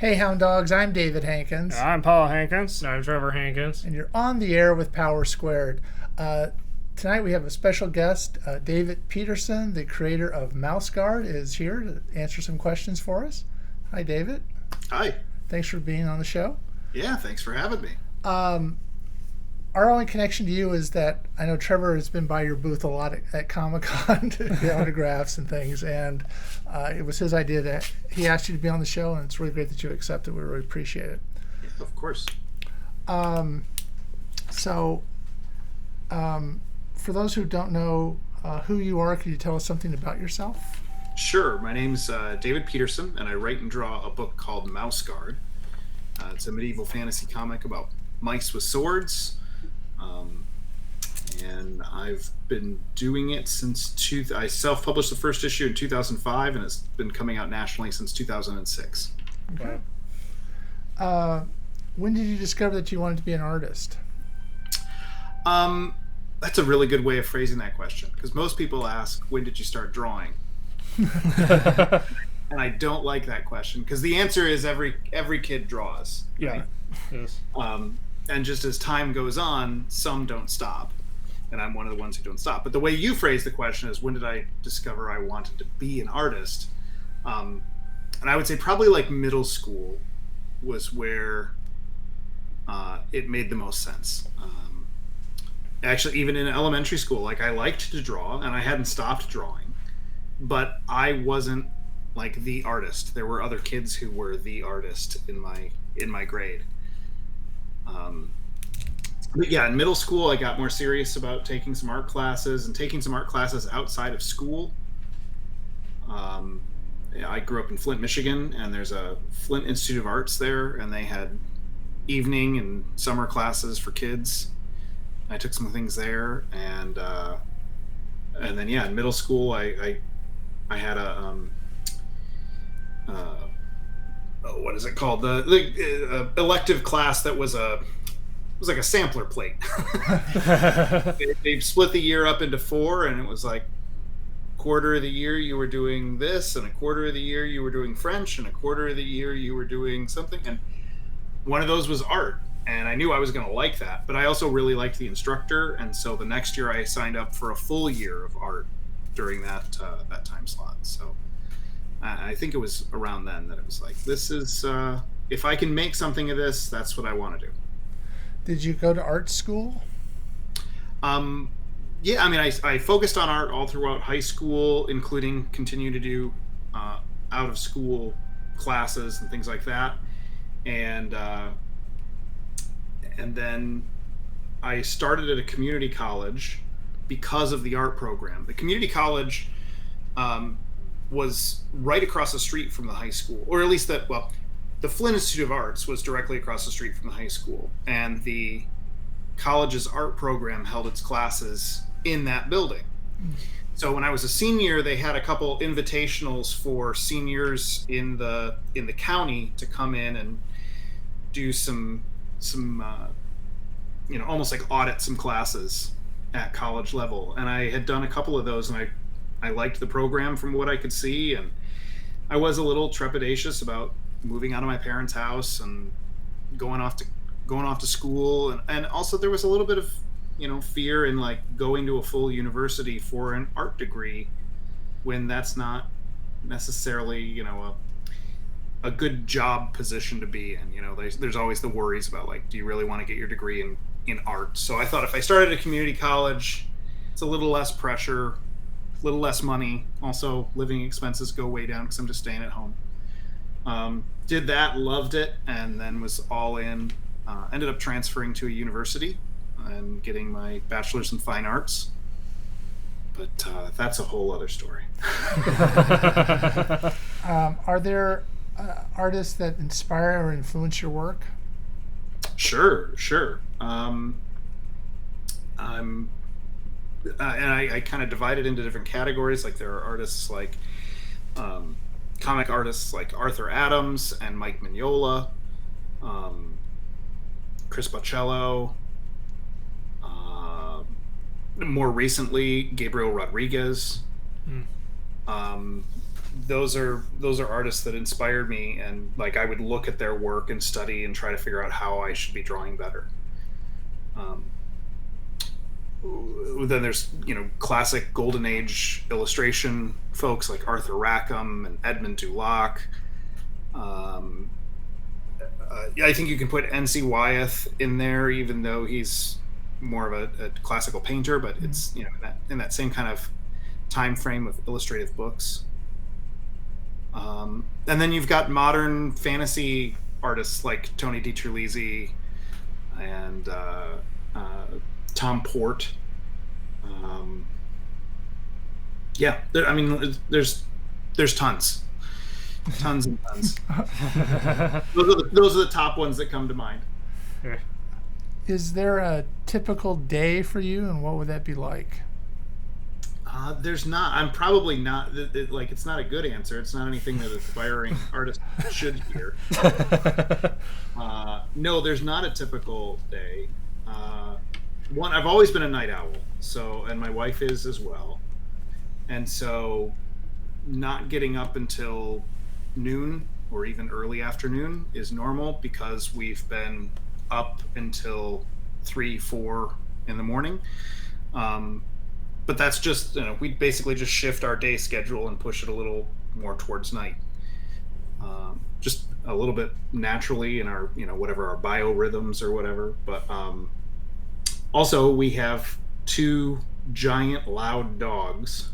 Hey, Hound Dogs, I'm David Hankins, I'm Paul Hankins. I'm Trevor Hankins. and you're on the air with Power Squared. Uh, Tonight we have a special guest, David Petersen, the creator of Mouse Guard, is here to answer some questions for us. Hi, David. Hi. Thanks for being on the show. Yeah, thanks for having me. Our only connection to you is that I know Trevor has been by your booth a lot at Comic-Con to get autographs and things, and it was his idea that he asked you to be on the show, and it's really great that you accepted. We really appreciate it. Yeah, of course. So, for those who don't know who you are, can you tell us something about yourself? Sure. My name's David Petersen, and I write and draw a book called Mouse Guard. It's a medieval fantasy comic about mice with swords. And I've been doing it since I self-published the first issue in 2005, and it's been coming out nationally since 2006. Okay. When did you discover that you wanted to be an artist? That's a really good way of phrasing that question, because most people ask, when did you start drawing? And I don't like that question, because the answer is every kid draws. Right? Yeah. Yes. And just as time goes on, some don't stop. And I'm one of the ones who don't stop. But the way you phrase the question is, when did I discover I wanted to be an artist? And I would say probably like middle school was where it made the most sense. Actually, even in elementary school, like I liked to draw and I hadn't stopped drawing, but I wasn't like the artist. There were other kids who were the artist in my grade. But yeah, in middle school, I got more serious about taking some art classes and taking some art classes outside of school. I grew up in Flint, Michigan, and there's a Flint Institute of Arts there, and they had evening and summer classes for kids. I took some things there, and then yeah, in middle school, I had a what is it called? The elective class that was like a sampler plate. They split the year up into 4, and it was like quarter of the year you were doing this, and a quarter of the year you were doing French, and a quarter of the year you were doing something. And one of those was art, and I knew I was going to like that, but I also really liked the instructor, and so the next year I signed up for a full year of art during that time slot. So I think it was around then that it was like, this is if I can make something of this, that's what I want to do. Did you go to art school? Yeah, I mean, I focused on art all throughout high school, including continue to do out of school classes and things like that. And then I started at a community college because of the art program. The community college was right across the street from the high school, or at least the Flint Institute of Arts was directly across the street from the high school, and the college's art program held its classes in that building. So when I was a senior, they had a couple invitationals for seniors in the county to come in and do some almost like audit some classes at college level. And I had done a couple of those, and I liked the program from what I could see, and I was a little trepidatious about moving out of my parents' house and going off to school, and also there was a little bit of fear in like going to a full university for an art degree when that's not necessarily a good job position to be in. There's always the worries about like, do you really want to get your degree in art? So I thought if I started a community college, it's a little less pressure, a little less money. Also, living expenses go way down because I'm just staying at home. Did that, loved it, and then was all in. Ended up transferring to a university and getting my bachelor's in fine arts. But that's a whole other story. Are there artists that inspire or influence your work? Sure. I kind of divide it into different categories. Like there are artists like comic artists like Arthur Adams and Mike Mignola, Chris Boccello, more recently Gabriel Rodriguez. those are artists that inspired me, and like I would look at their work and study and try to figure out how I should be drawing better. Um, then there's classic golden age illustration folks like Arthur Rackham and Edmund Dulac. I think you can put N.C. Wyeth in there, even though he's more of a classical painter, but it's in that same kind of time frame of illustrative books. And then you've got modern fantasy artists like Tony DiTerlizzi and Tom Port. There's tons and tons. Those are the top ones that come to mind. Is there a typical day for you, and what would that be like? There's not. I'm probably not. It's not a good answer. It's not anything that aspiring artists should hear. No, there's not a typical day. I've always been a night owl, and my wife is as well, and so not getting up until noon or even early afternoon is normal because we've been up until 3-4 in the morning. But that's just, we basically just shift our day schedule and push it a little more towards night. Just a little bit naturally in our, whatever our biorhythms or whatever. But also we have 2 giant loud dogs.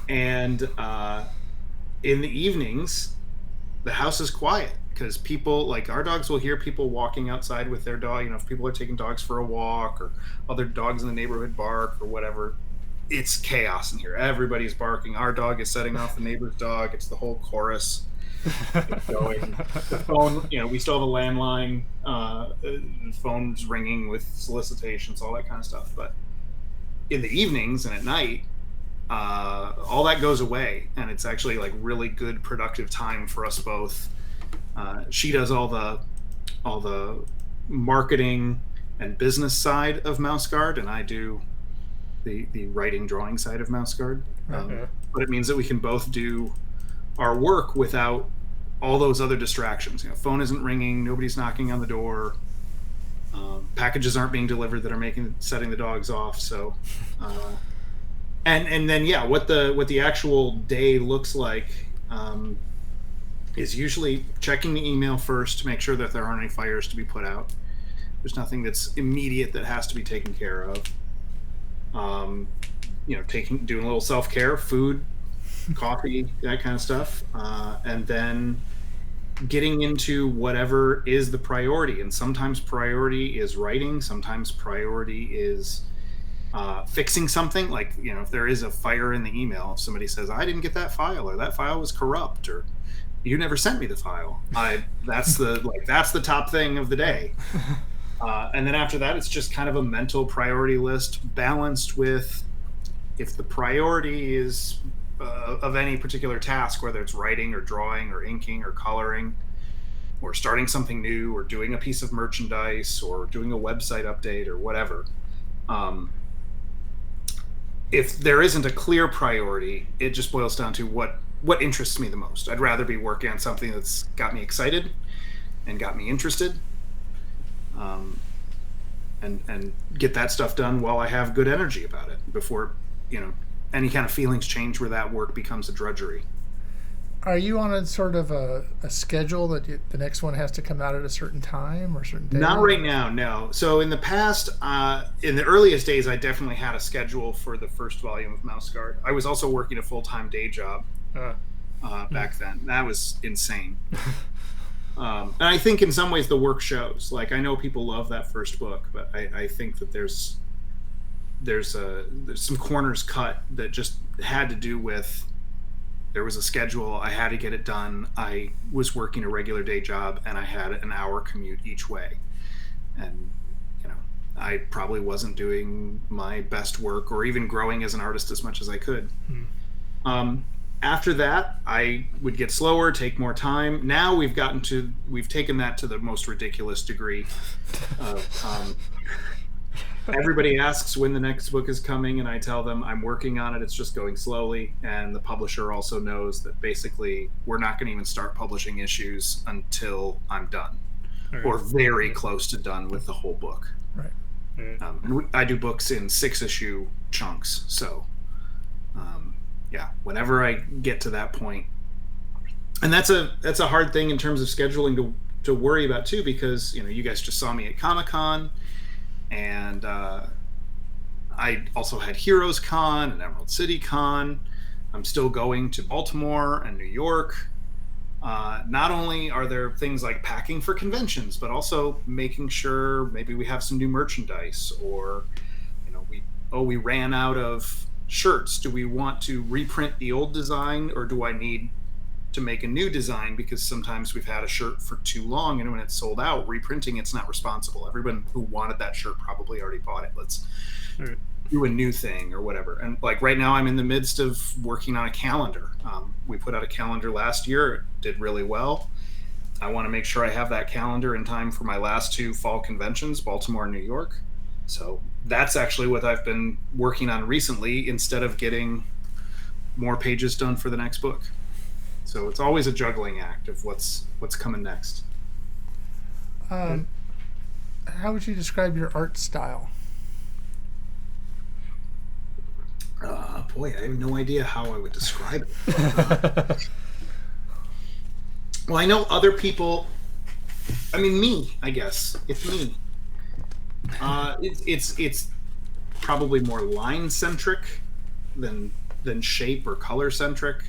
And in the evenings, the house is quiet because people, like our dogs, will hear people walking outside with their dog. If people are taking dogs for a walk or other dogs in the neighborhood bark or whatever, it's chaos in here. Everybody's barking. Our dog is setting off the neighbor's dog. It's the whole chorus. It's going. The phone, we still have a landline. The phone's ringing with solicitations, all that kind of stuff. But in the evenings and at night, all that goes away, and it's actually like really good productive time for us both. She does all the marketing and business side of Mouse Guard, and I do the writing drawing side of Mouse Guard. But it means that we can both do our work without all those other distractions. Phone isn't ringing, nobody's knocking on the door, packages aren't being delivered that are setting the dogs off. So and then what the actual day looks like is usually checking the email first to make sure that there aren't any fires to be put out. There's nothing that's immediate that has to be taken care of. Doing a little self-care, food, coffee, that kind of stuff, and then getting into whatever is the priority. And sometimes priority is writing, sometimes priority is fixing something. Like, if there is a fire in the email, if somebody says, I didn't get that file, or that file was corrupt, or you never sent me the file, that's the top thing of the day. And then after that, it's just kind of a mental priority list balanced with, if the priority is of any particular task, whether it's writing or drawing or inking or coloring or starting something new or doing a piece of merchandise or doing a website update or whatever, if there isn't a clear priority, it just boils down to what interests me the most. I'd rather be working on something that's got me excited and got me interested, and get that stuff done while I have good energy about it before any kind of feelings change where that work becomes a drudgery. Are you on a sort of a schedule that the next one has to come out at a certain time or a certain day? Not right now, no. So in the past, in the earliest days, I definitely had a schedule for the first volume of Mouse Guard. I was also working a full-time day job back then. That was insane. And I think in some ways the work shows. Like, I know people love that first book, but I think that there's some corners cut that just had to do with, there was a schedule, I had to get it done, I was working a regular day job, and I had an hour commute each way, and I probably wasn't doing my best work or even growing as an artist as much as I could. After that, I would get slower, take more time. Now we've taken that to the most ridiculous degree of Everybody asks when the next book is coming, and I tell them I'm working on it. It's just going slowly. And the publisher also knows that basically we're not going to even start publishing issues until I'm done or very close to done with the whole book. Right. And I do books in 6-issue chunks. So, yeah, whenever I get to that point, and that's a hard thing in terms of scheduling to worry about too, because you guys just saw me at Comic-Con, and I also had Heroes Con and Emerald City Con. I'm still going to Baltimore and New York. Not only are there things like packing for conventions, but also making sure maybe we have some new merchandise, or we ran out of shirts. Do we want to reprint the old design, or do I need to make a new design? Because sometimes we've had a shirt for too long, and when it's sold out, reprinting it's not responsible. Everyone who wanted that shirt probably already bought it. Let's do a new thing or whatever. And like right now, I'm in the midst of working on a calendar. We put out a calendar last year. It did really well. I want to make sure I have that calendar in time for my last 2 fall conventions, Baltimore and New York. So that's actually what I've been working on recently, instead of getting more pages done for the next book. So it's always a juggling act of what's coming next. How would you describe your art style? Boy, I have no idea how I would describe it. Well, I know other people. I mean, me. I guess it's me. It's probably more line centric than shape or color centric.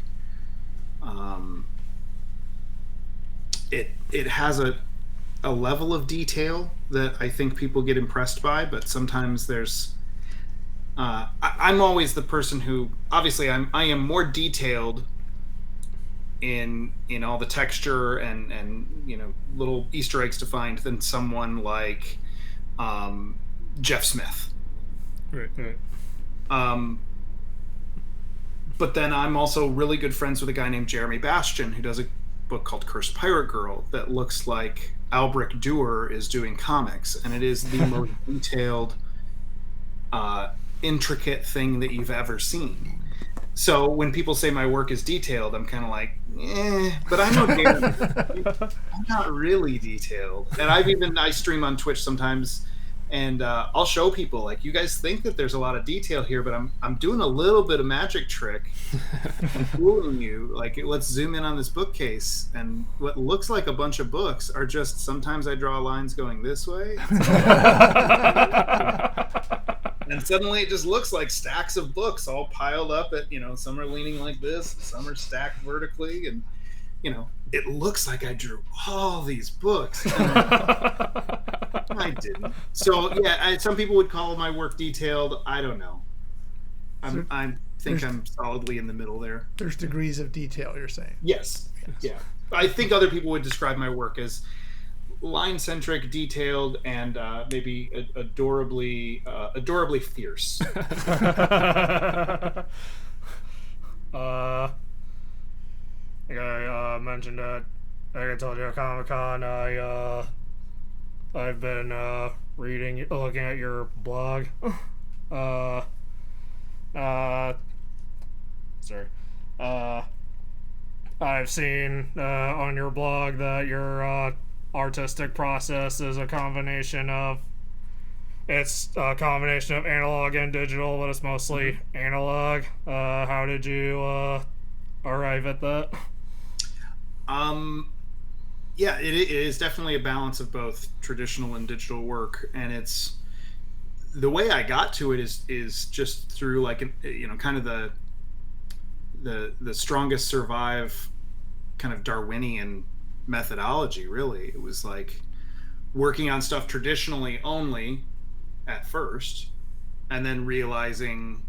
It has a level of detail that I think people get impressed by, but sometimes there's I'm always the person who, obviously I am more detailed in all the texture and little Easter eggs to find than someone like Jeff Smith. Right. But then I'm also really good friends with a guy named Jeremy Bastian, who does a book called Cursed Pirate Girl that looks like Albrecht Dürer is doing comics, and it is the most detailed, intricate thing that you've ever seen. So when people say my work is detailed, I'm kind of like, but I know I'm not really detailed. And I stream on Twitch sometimes, and I'll show people, like, you guys think that there's a lot of detail here, but I'm doing a little bit of magic trick. I'm fooling you. Like, let's zoom in on this bookcase, and what looks like a bunch of books are just, sometimes I draw lines going this way. And suddenly it just looks like stacks of books all piled up at, some are leaning like this, some are stacked vertically, and, it looks like I drew all these books. I didn't. So, yeah, some people would call my work detailed. I don't know. I think I'm solidly in the middle there. There's degrees of detail, you're saying? Yes. Yeah. I think other people would describe my work as line-centric, detailed, and maybe adorably fierce. Like I mentioned that, like I told you at Comic-Con, I've been looking at your blog. I've seen on your blog that your artistic process is a combination of analog and digital, but it's mostly analog. How did you arrive at that? Yeah, it is definitely a balance of both traditional and digital work, and it's the way I got to it is just through, like, kind of the strongest survive kind of Darwinian methodology. Really, it was like working on stuff traditionally only at first, and then realizing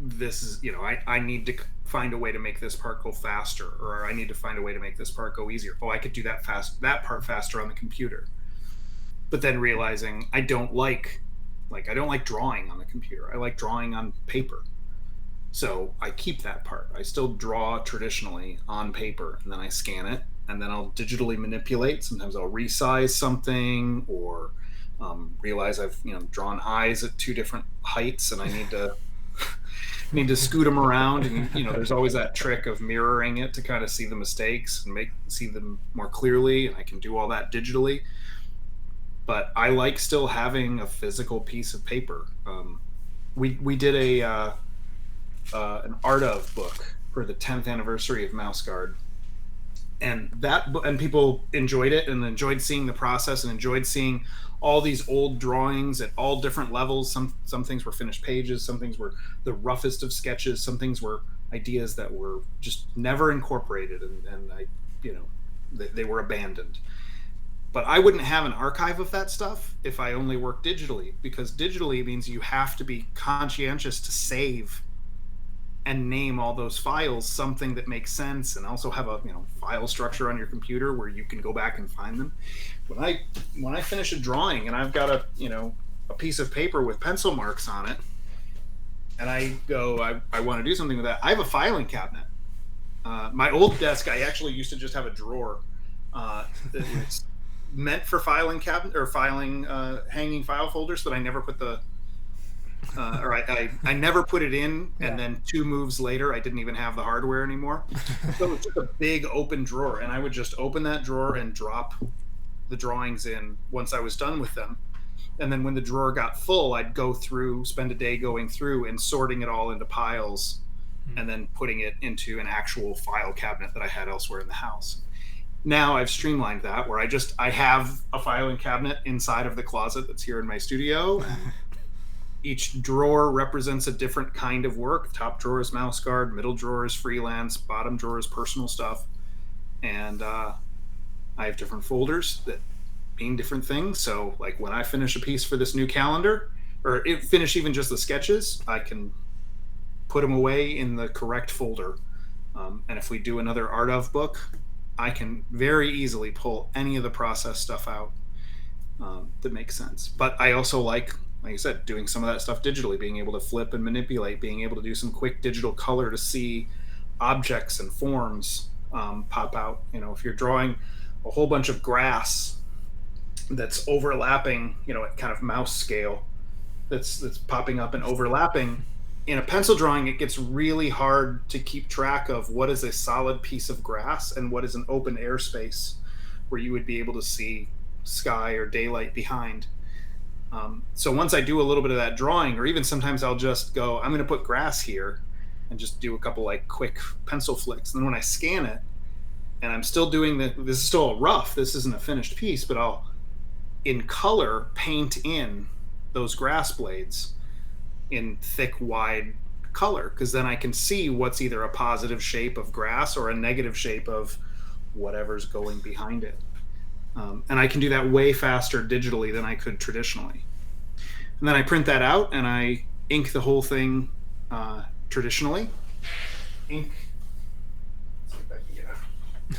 this is, I need to find a way to make this part go faster, or I need to find a way to make this part go easier. I could do that part faster on the computer. But then realizing I don't like drawing on the computer. I like drawing on paper. So I keep that part. I still draw traditionally on paper, and then I scan it, and then I'll digitally manipulate. Sometimes I'll resize something, or realize I've drawn eyes at two different heights, and I need to scoot them around. And there's always that trick of mirroring it to kind of see the mistakes and see them more clearly. And I can do all that digitally, but I like still having a physical piece of paper. We did an art of book for the 10th anniversary of Mouse Guard, and people enjoyed it and enjoyed seeing the process and enjoyed seeing all these old drawings at all different levels. Some things were finished pages, some things were the roughest of sketches, some things were ideas that were just never incorporated, and they were abandoned. But I wouldn't have an archive of that stuff if I only worked digitally, because digitally means you have to be conscientious to save and name all those files something that makes sense, and also have a file structure on your computer where you can go back and find them. When I finish a drawing and I've got a piece of paper with pencil marks on it, and I want to do something with that, I have a filing cabinet. My old desk, I actually used to just have a drawer that was meant for filing cabinet or filing hanging file folders, but I never put I never put it in, and then 2 moves later, I didn't even have the hardware anymore. So it was just a big open drawer, and I would just open that drawer and drop the drawings in once I was done with them. And then when the drawer got full, I'd spend a day going through and sorting it all into piles, and then putting it into an actual file cabinet that I had elsewhere in the house. Now I've streamlined that, where I have a filing cabinet inside of the closet that's here in my studio. Each drawer represents a different kind of work. Top drawer is Mouse Guard, middle drawer is freelance, bottom drawer is personal stuff. And I have different folders that mean different things. So like when I finish a piece for this new calendar, or finish even just the sketches, I can put them away in the correct folder. And if we do another art of book, I can very easily pull any of the process stuff out that makes sense. But I also like I said, doing some of that stuff digitally, being able to flip and manipulate, being able to do some quick digital color to see objects and forms pop out. If you're drawing a whole bunch of grass that's overlapping, at kind of mouse scale, that's popping up and overlapping, in a pencil drawing, it gets really hard to keep track of what is a solid piece of grass and what is an open airspace where you would be able to see sky or daylight behind. So once I do a little bit of that drawing, or even sometimes I'll just go, I'm going to put grass here, and just do a couple quick pencil flicks. And then when I scan it, and I'm still doing this is still rough, this isn't a finished piece, but I'll, in color, paint in those grass blades in thick, wide color, because then I can see what's either a positive shape of grass or a negative shape of whatever's going behind it. And I can do that way faster digitally than I could traditionally. And then I print that out and I ink the whole thing traditionally. Ink. Let's see if I can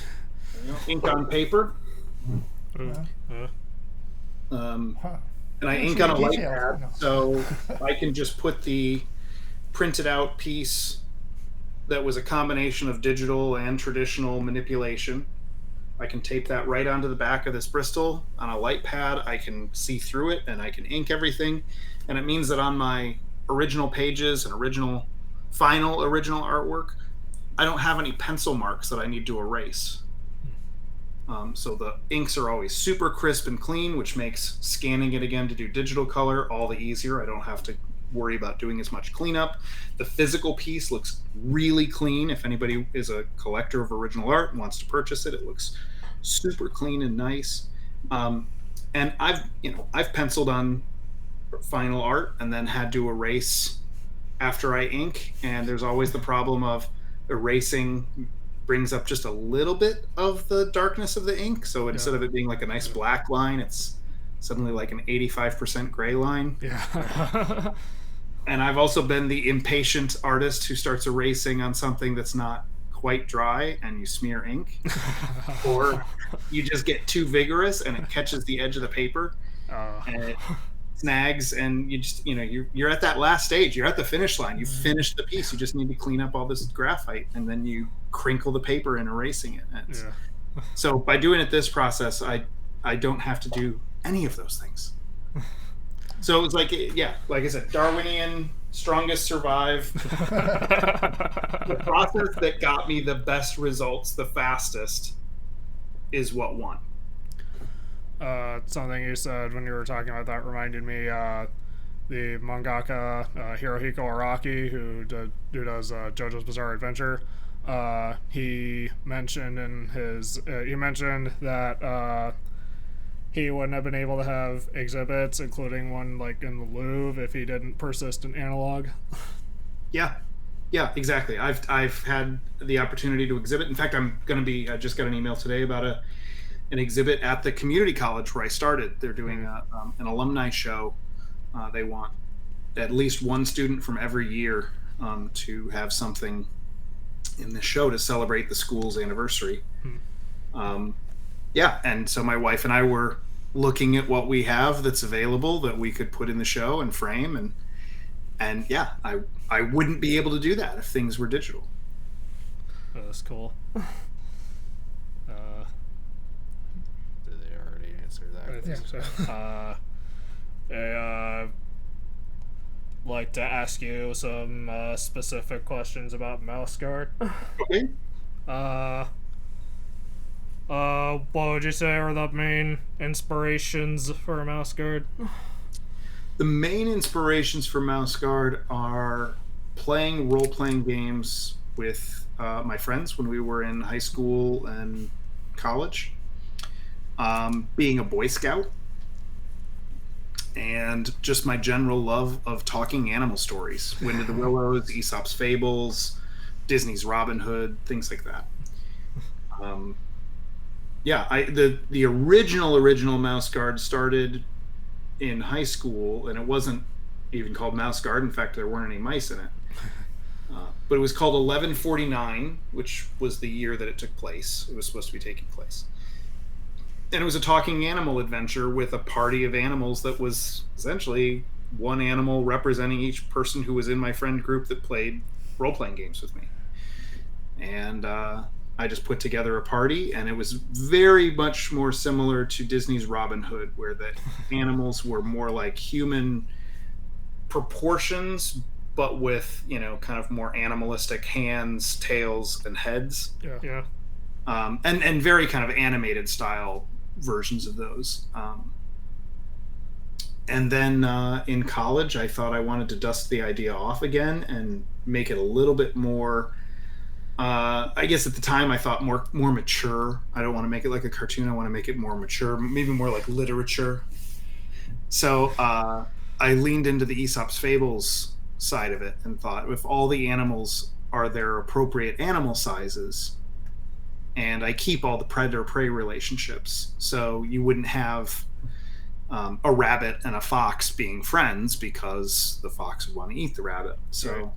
get ink on paper. And I ink on a light pad, so I can just put the printed out piece that was a combination of digital and traditional manipulation. I can tape that right onto the back of this Bristol on a light pad. I can see through it and I can ink everything. And it means that on my original pages and final original artwork, I don't have any pencil marks that I need to erase. So the inks are always super crisp and clean, which makes scanning it again to do digital color all the easier. I don't have to worry about doing as much cleanup. The physical piece looks really clean. If anybody is a collector of original art and wants to purchase it, it looks super clean and nice. And I've penciled on final art and then had to erase after I ink, and there's always the problem of erasing brings up just a little bit of the darkness of the ink. So instead of it being like a nice black line, it's suddenly like an 85% gray line. Yeah. And I've also been the impatient artist who starts erasing on something that's not quite dry and you smear ink. Or you just get too vigorous and it catches the edge of the paper and it snags, and you just, you're at that last stage. You're at the finish line. You finished the piece. You just need to clean up all this graphite, and then you crinkle the paper in erasing it. So by doing it this process, I don't have to do any of those things. So it was like, yeah, like I said, Darwinian, strongest survive. The process that got me the best results the fastest is what won. Something you said when you were talking about that reminded me, the mangaka Hirohiko Araki, who does JoJo's Bizarre Adventure. He mentioned that he wouldn't have been able to have exhibits, including one like in the Louvre, if he didn't persist in analog. Yeah, exactly. I've had the opportunity to exhibit. In fact, I just got an email today about an exhibit at the community college where I started. They're doing an alumni show. They want at least one student from every year to have something in the show to celebrate the school's anniversary. Yeah, and so my wife and I were looking at what we have that's available that we could put in the show and frame, and yeah, I wouldn't be able to do that if things were digital. Oh, that's cool. Did they already answer that? I think so. I like to ask you some specific questions about Mouse Guard. Okay. What would you say are the main inspirations for Mouse Guard? The main inspirations for Mouse Guard are playing role-playing games with my friends when we were in high school and college, being a Boy Scout, and just my general love of talking animal stories. Wind of the Willows, Aesop's Fables, Disney's Robin Hood, things like that. The original Mouse Guard started in high school, and it wasn't even called Mouse Guard. In fact, there weren't any mice in it. But it was called 1149, which was the year that it took place. It was supposed to be taking place. And it was a talking animal adventure with a party of animals that was essentially one animal representing each person who was in my friend group that played role-playing games with me. And I just put together a party, and it was very much more similar to Disney's Robin Hood, where the animals were more like human proportions, but with, kind of more animalistic hands, tails, and heads. Yeah. And very kind of animated style versions of those. And then in college, I thought I wanted to dust the idea off again and make it a little bit more, I guess at the time I thought more mature. I don't want to make it like a cartoon. I want to make it more mature, maybe more like literature. So I leaned into the Aesop's Fables side of it and thought, if all the animals are their appropriate animal sizes, and I keep all the predator-prey relationships, so you wouldn't have a rabbit and a fox being friends because the fox would want to eat the rabbit. So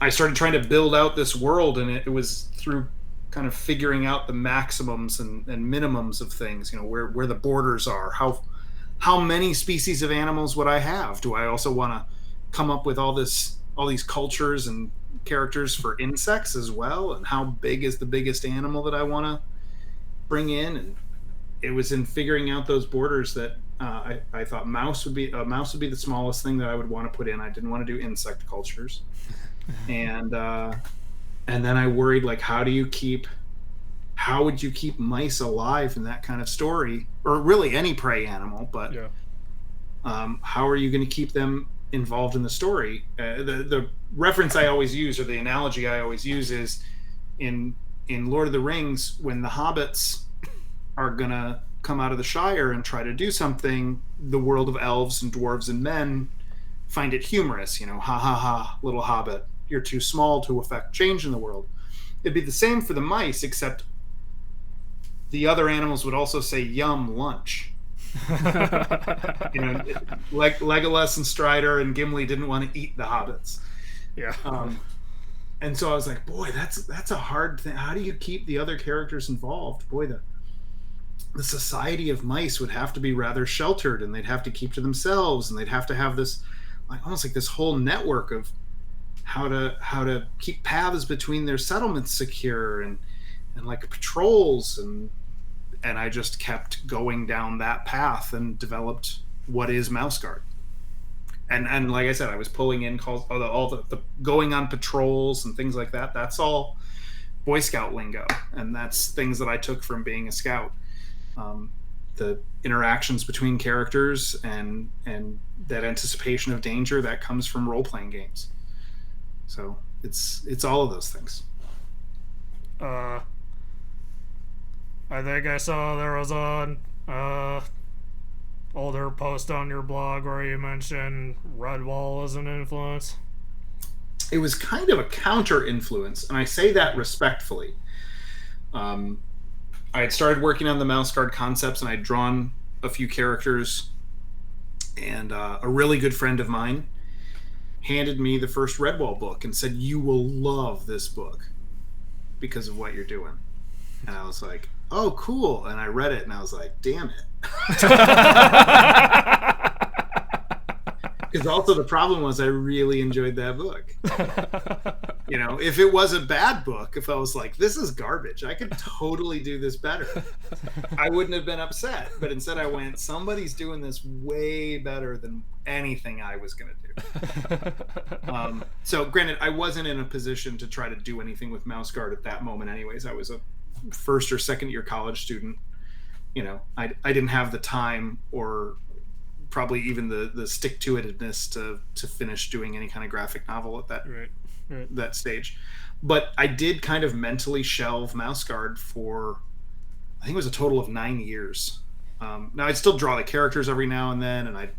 I started trying to build out this world, and it was through kind of figuring out the maximums and minimums of things, where the borders are. How many species of animals would I have? Do I also want to come up with all these cultures and characters for insects as well? And how big is the biggest animal that I want to bring in? And it was in figuring out those borders that I thought mouse would be the smallest thing that I would want to put in. I didn't want to do insect cultures. And then I worried, like, how would you keep mice alive in that kind of story, or really any prey animal, but how are you going to keep them involved in the story? The reference I always use, or the analogy I always use, is in Lord of the Rings, when the hobbits are going to come out of the Shire and try to do something, the world of elves and dwarves and men find it humorous. Ha ha ha, little hobbit, you're too small to affect change in the world. It'd be the same for the mice, except the other animals would also say, yum, lunch. Like Legolas and Strider and Gimli didn't want to eat the hobbits. Yeah. And so I was like, boy, that's a hard thing. How do you keep the other characters involved? Boy, the society of mice would have to be rather sheltered, and they'd have to keep to themselves, and they'd have to have this, like, almost like this whole network of how to keep paths between their settlements secure, and like patrols, and I just kept going down that path and developed what is Mouse Guard. And like I said, I was pulling in calls, all the going on patrols and things like that. That's all Boy Scout lingo, and that's things that I took from being a scout. The interactions between characters and that anticipation of danger that comes from role-playing games. So it's all of those things. I think I saw there was an older post on your blog where you mentioned Redwall as an influence. It was kind of a counter influence, and I say that respectfully. I had started working on the Mouse Guard concepts, and I'd drawn a few characters, and a really good friend of mine handed me the first Redwall book and said, "You will love this book because of what you're doing." And I was like, "Oh, cool." And I read it, and I was like, "Damn it." Because also the problem was I really enjoyed that book. You know, if it was a bad book, if I was like, this is garbage, I could totally do this better, I wouldn't have been upset. But instead I went, somebody's doing this way better than anything I was going to do. So granted, I wasn't in a position to try to do anything with Mouse Guard at that moment anyways. I was a first or second year college student. You know, I didn't have the time or probably even the stick-to-itiveness to finish doing any kind of graphic novel at that stage. But I did kind of mentally shelve Mouse Guard for, I think it was a total of 9 years. Now I'd still draw the characters every now and then, and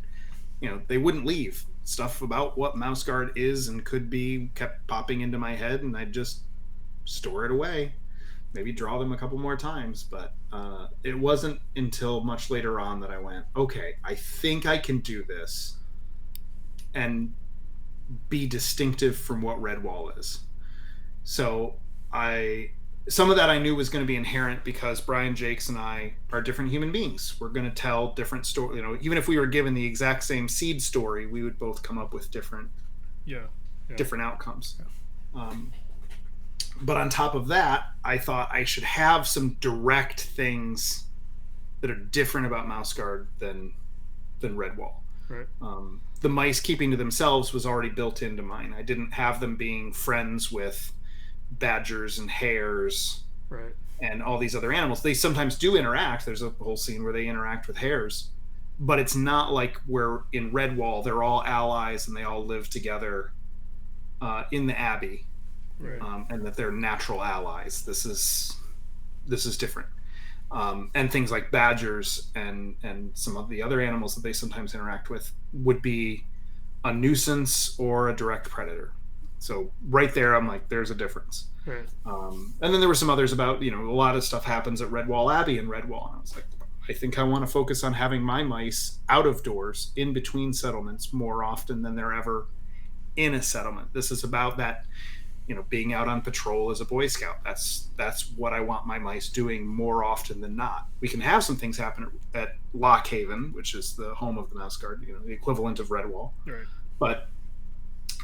they wouldn't leave. Stuff about what Mouse Guard is and could be kept popping into my head, and I'd just store it away. Maybe draw them a couple more times, but it wasn't until much later on that I went, okay, I think I can do this and be distinctive from what Redwall is. So some of that I knew was going to be inherent because Brian Jakes and I are different human beings. We're going to tell different stories. You know, even if we were given the exact same seed story, we would both come up with different outcomes. Yeah. But on top of that, I thought I should have some direct things that are different about Mouse Guard than Redwall. Right. The mice keeping to themselves was already built into mine. I didn't have them being friends with badgers and hares, right, and all these other animals. They sometimes do interact. There's a whole scene where they interact with hares, but it's not like where in Redwall they're all allies and they all live together in the Abbey. Right. And that they're natural allies. This is different. And things like badgers and some of the other animals that they sometimes interact with would be a nuisance or a direct predator. So right there, I'm like, there's a difference. Right. And then there were some others about, a lot of stuff happens at Redwall Abbey and Redwall. And I was like, I think I want to focus on having my mice out of doors in between settlements more often than they're ever in a settlement. This is about that, being out on patrol as a Boy Scout. That's what I want my mice doing more often than not. We can have some things happen at Lockhaven, which is the home of the Mouse Guard, the equivalent of Redwall. Right. But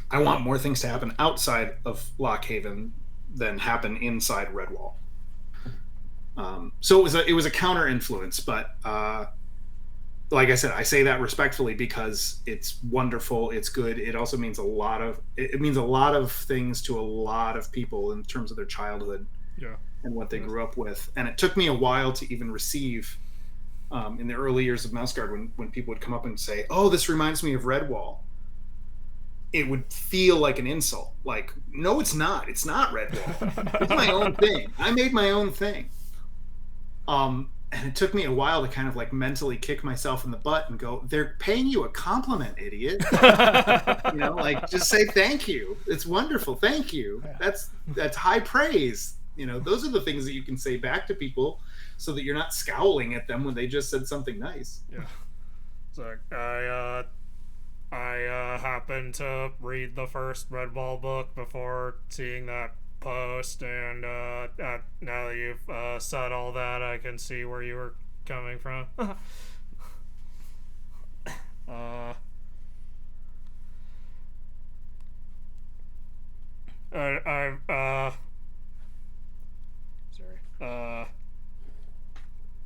I want more things to happen outside of Lockhaven than happen inside Redwall. So it was a counter influence, but like I said, I say that respectfully because it's wonderful, it's good. It also means a lot of things to a lot of people in terms of their childhood, and what they grew up with. And it took me a while to even receive, in the early years of Mouse Guard, when people would come up and say, "Oh, this reminds me of Redwall." It would feel like an insult. Like, no, it's not. It's not Redwall. It's my own thing. I made my own thing. And it took me a while to kind of like mentally kick myself in the butt and go, they're paying you a compliment, idiot. Like, just say thank you. It's wonderful. Thank you. That's high praise. Those are the things that you can say back to people so that you're not scowling at them when they just said something nice. Yeah. So I happened to read the first Redwall book before seeing that post, and now that you've said all that, I can see where you were coming from.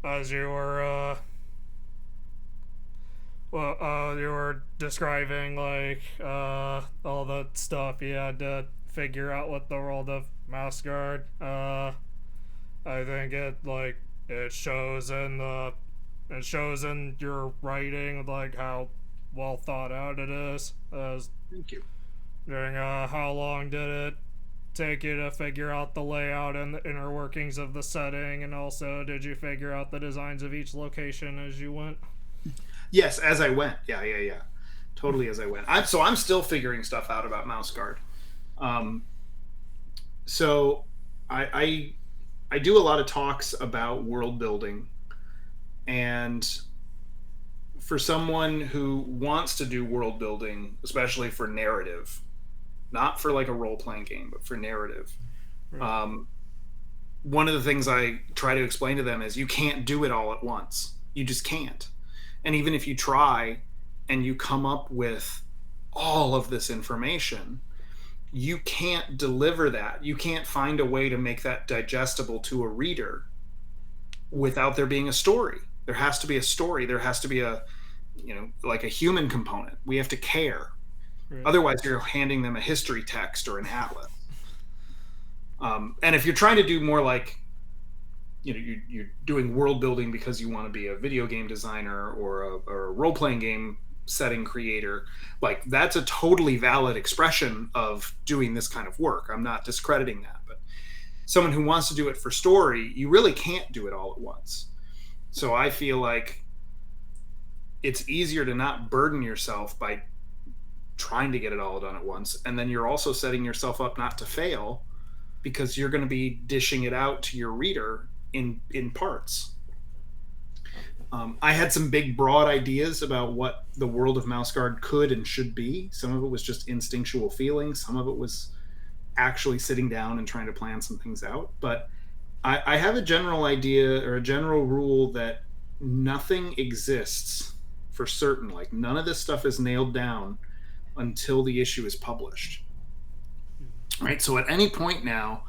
As you were Well, you were describing like all the stuff you had to figure out with the world of Mouse Guard. I think it shows in your writing like how well thought out it is. Thank you. During how long did it take you to figure out the layout and the inner workings of the setting, and also did you figure out the designs of each location as you went? Yes, as I went. Yeah. Totally as I went. I'm still figuring stuff out about Mouse Guard. Um, so I do a lot of talks about world building, and for someone who wants to do world building, especially for narrative, not for like a role playing game, but for narrative. Right. One of the things I try to explain to them is you can't do it all at once. You just can't. And even if you try and you come up with all of this information, you can't deliver that. You can't find a way to make that digestible to a reader without there being a story. There has to be a story. There has to be like a human component. We have to care. Right. Otherwise, you're handing them a history text or an atlas. And if you're trying to do more like, you're doing world building because you want to be a video game designer or a role playing game setting creator, like that's a totally valid expression of doing this kind of work. I'm not discrediting that, but someone who wants to do it for story, you really can't do it all at once. So I feel like it's easier to not burden yourself by trying to get it all done at once, and then you're also setting yourself up not to fail because you're going to be dishing it out to your reader in parts. I had some big broad ideas about what the world of Mouse Guard could and should be. Some of it was just instinctual feeling, some of it was actually sitting down and trying to plan some things out. But I have a general idea or a general rule that nothing exists for certain. Like none of this stuff is nailed down until the issue is published. Right? So at any point now,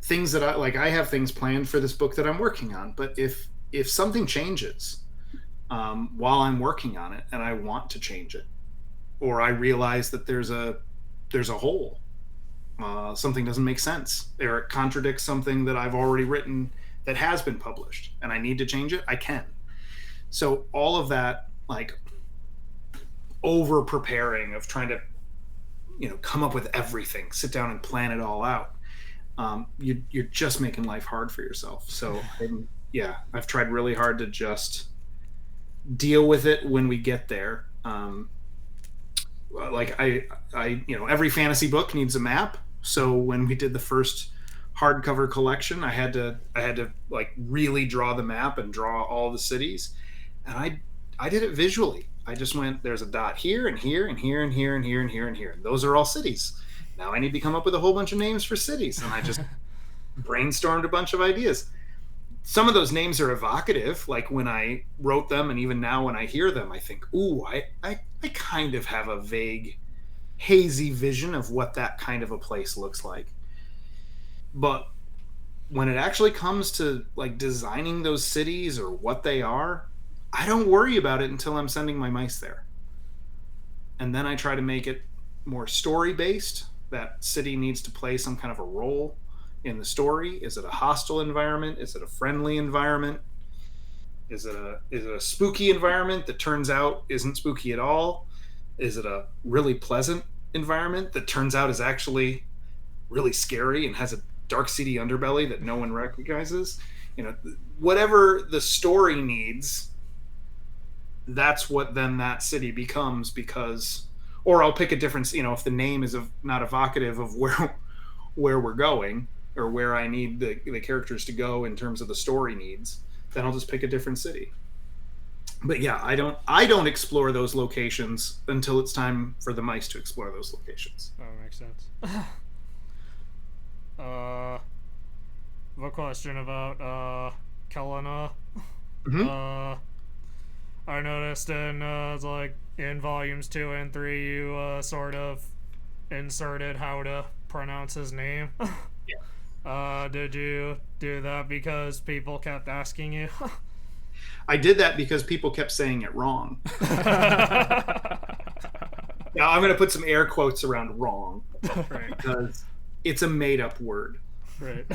things that I have things planned for this book that I'm working on, but if something changes while I'm working on it and I want to change it, or I realize that there's a hole, something doesn't make sense, or it contradicts something that I've already written that has been published, and I need to change it, I can. So all of that, like over preparing of trying to come up with everything, sit down and plan it all out, you're just making life hard for yourself. So I've tried really hard to just deal with it when we get there. Like I every fantasy book needs a map. So when we did the first hardcover collection, I had to like really draw the map and draw all the cities, and I did it visually. I just went, there's a dot here and here and here and here and here and here and here. And those are all cities. Now I need to come up with a whole bunch of names for cities. And I just brainstormed a bunch of ideas. Some of those names are evocative. Like when I wrote them, and even now when I hear them, I think, ooh, I kind of have a vague, hazy vision of what that kind of a place looks like. But when it actually comes to like designing those cities or what they are, I don't worry about it until I'm sending my mice there. And then I try to make it more story based. That city needs to play some kind of a role in the story. Is it a hostile environment? Is it a friendly environment? Is it a spooky environment that turns out isn't spooky at all? Is it a really pleasant environment that turns out is actually really scary and has a dark, seedy underbelly that no one recognizes? Whatever the story needs, that's what then that city becomes. Because, or I'll pick a different, if the name is not evocative of where we're going or where I need the characters to go in terms of the story needs, then I'll just pick a different city. But yeah, I don't explore those locations until it's time for the mice to explore those locations. That makes sense. A question about Kelena. Mm-hmm. I noticed in volumes 2 and 3 you sort of inserted how to pronounce his name. Yeah. Did you do that because people kept asking you? I did that because people kept saying it wrong. Now I'm going to put some air quotes around wrong Right. because it's a made-up word. Right.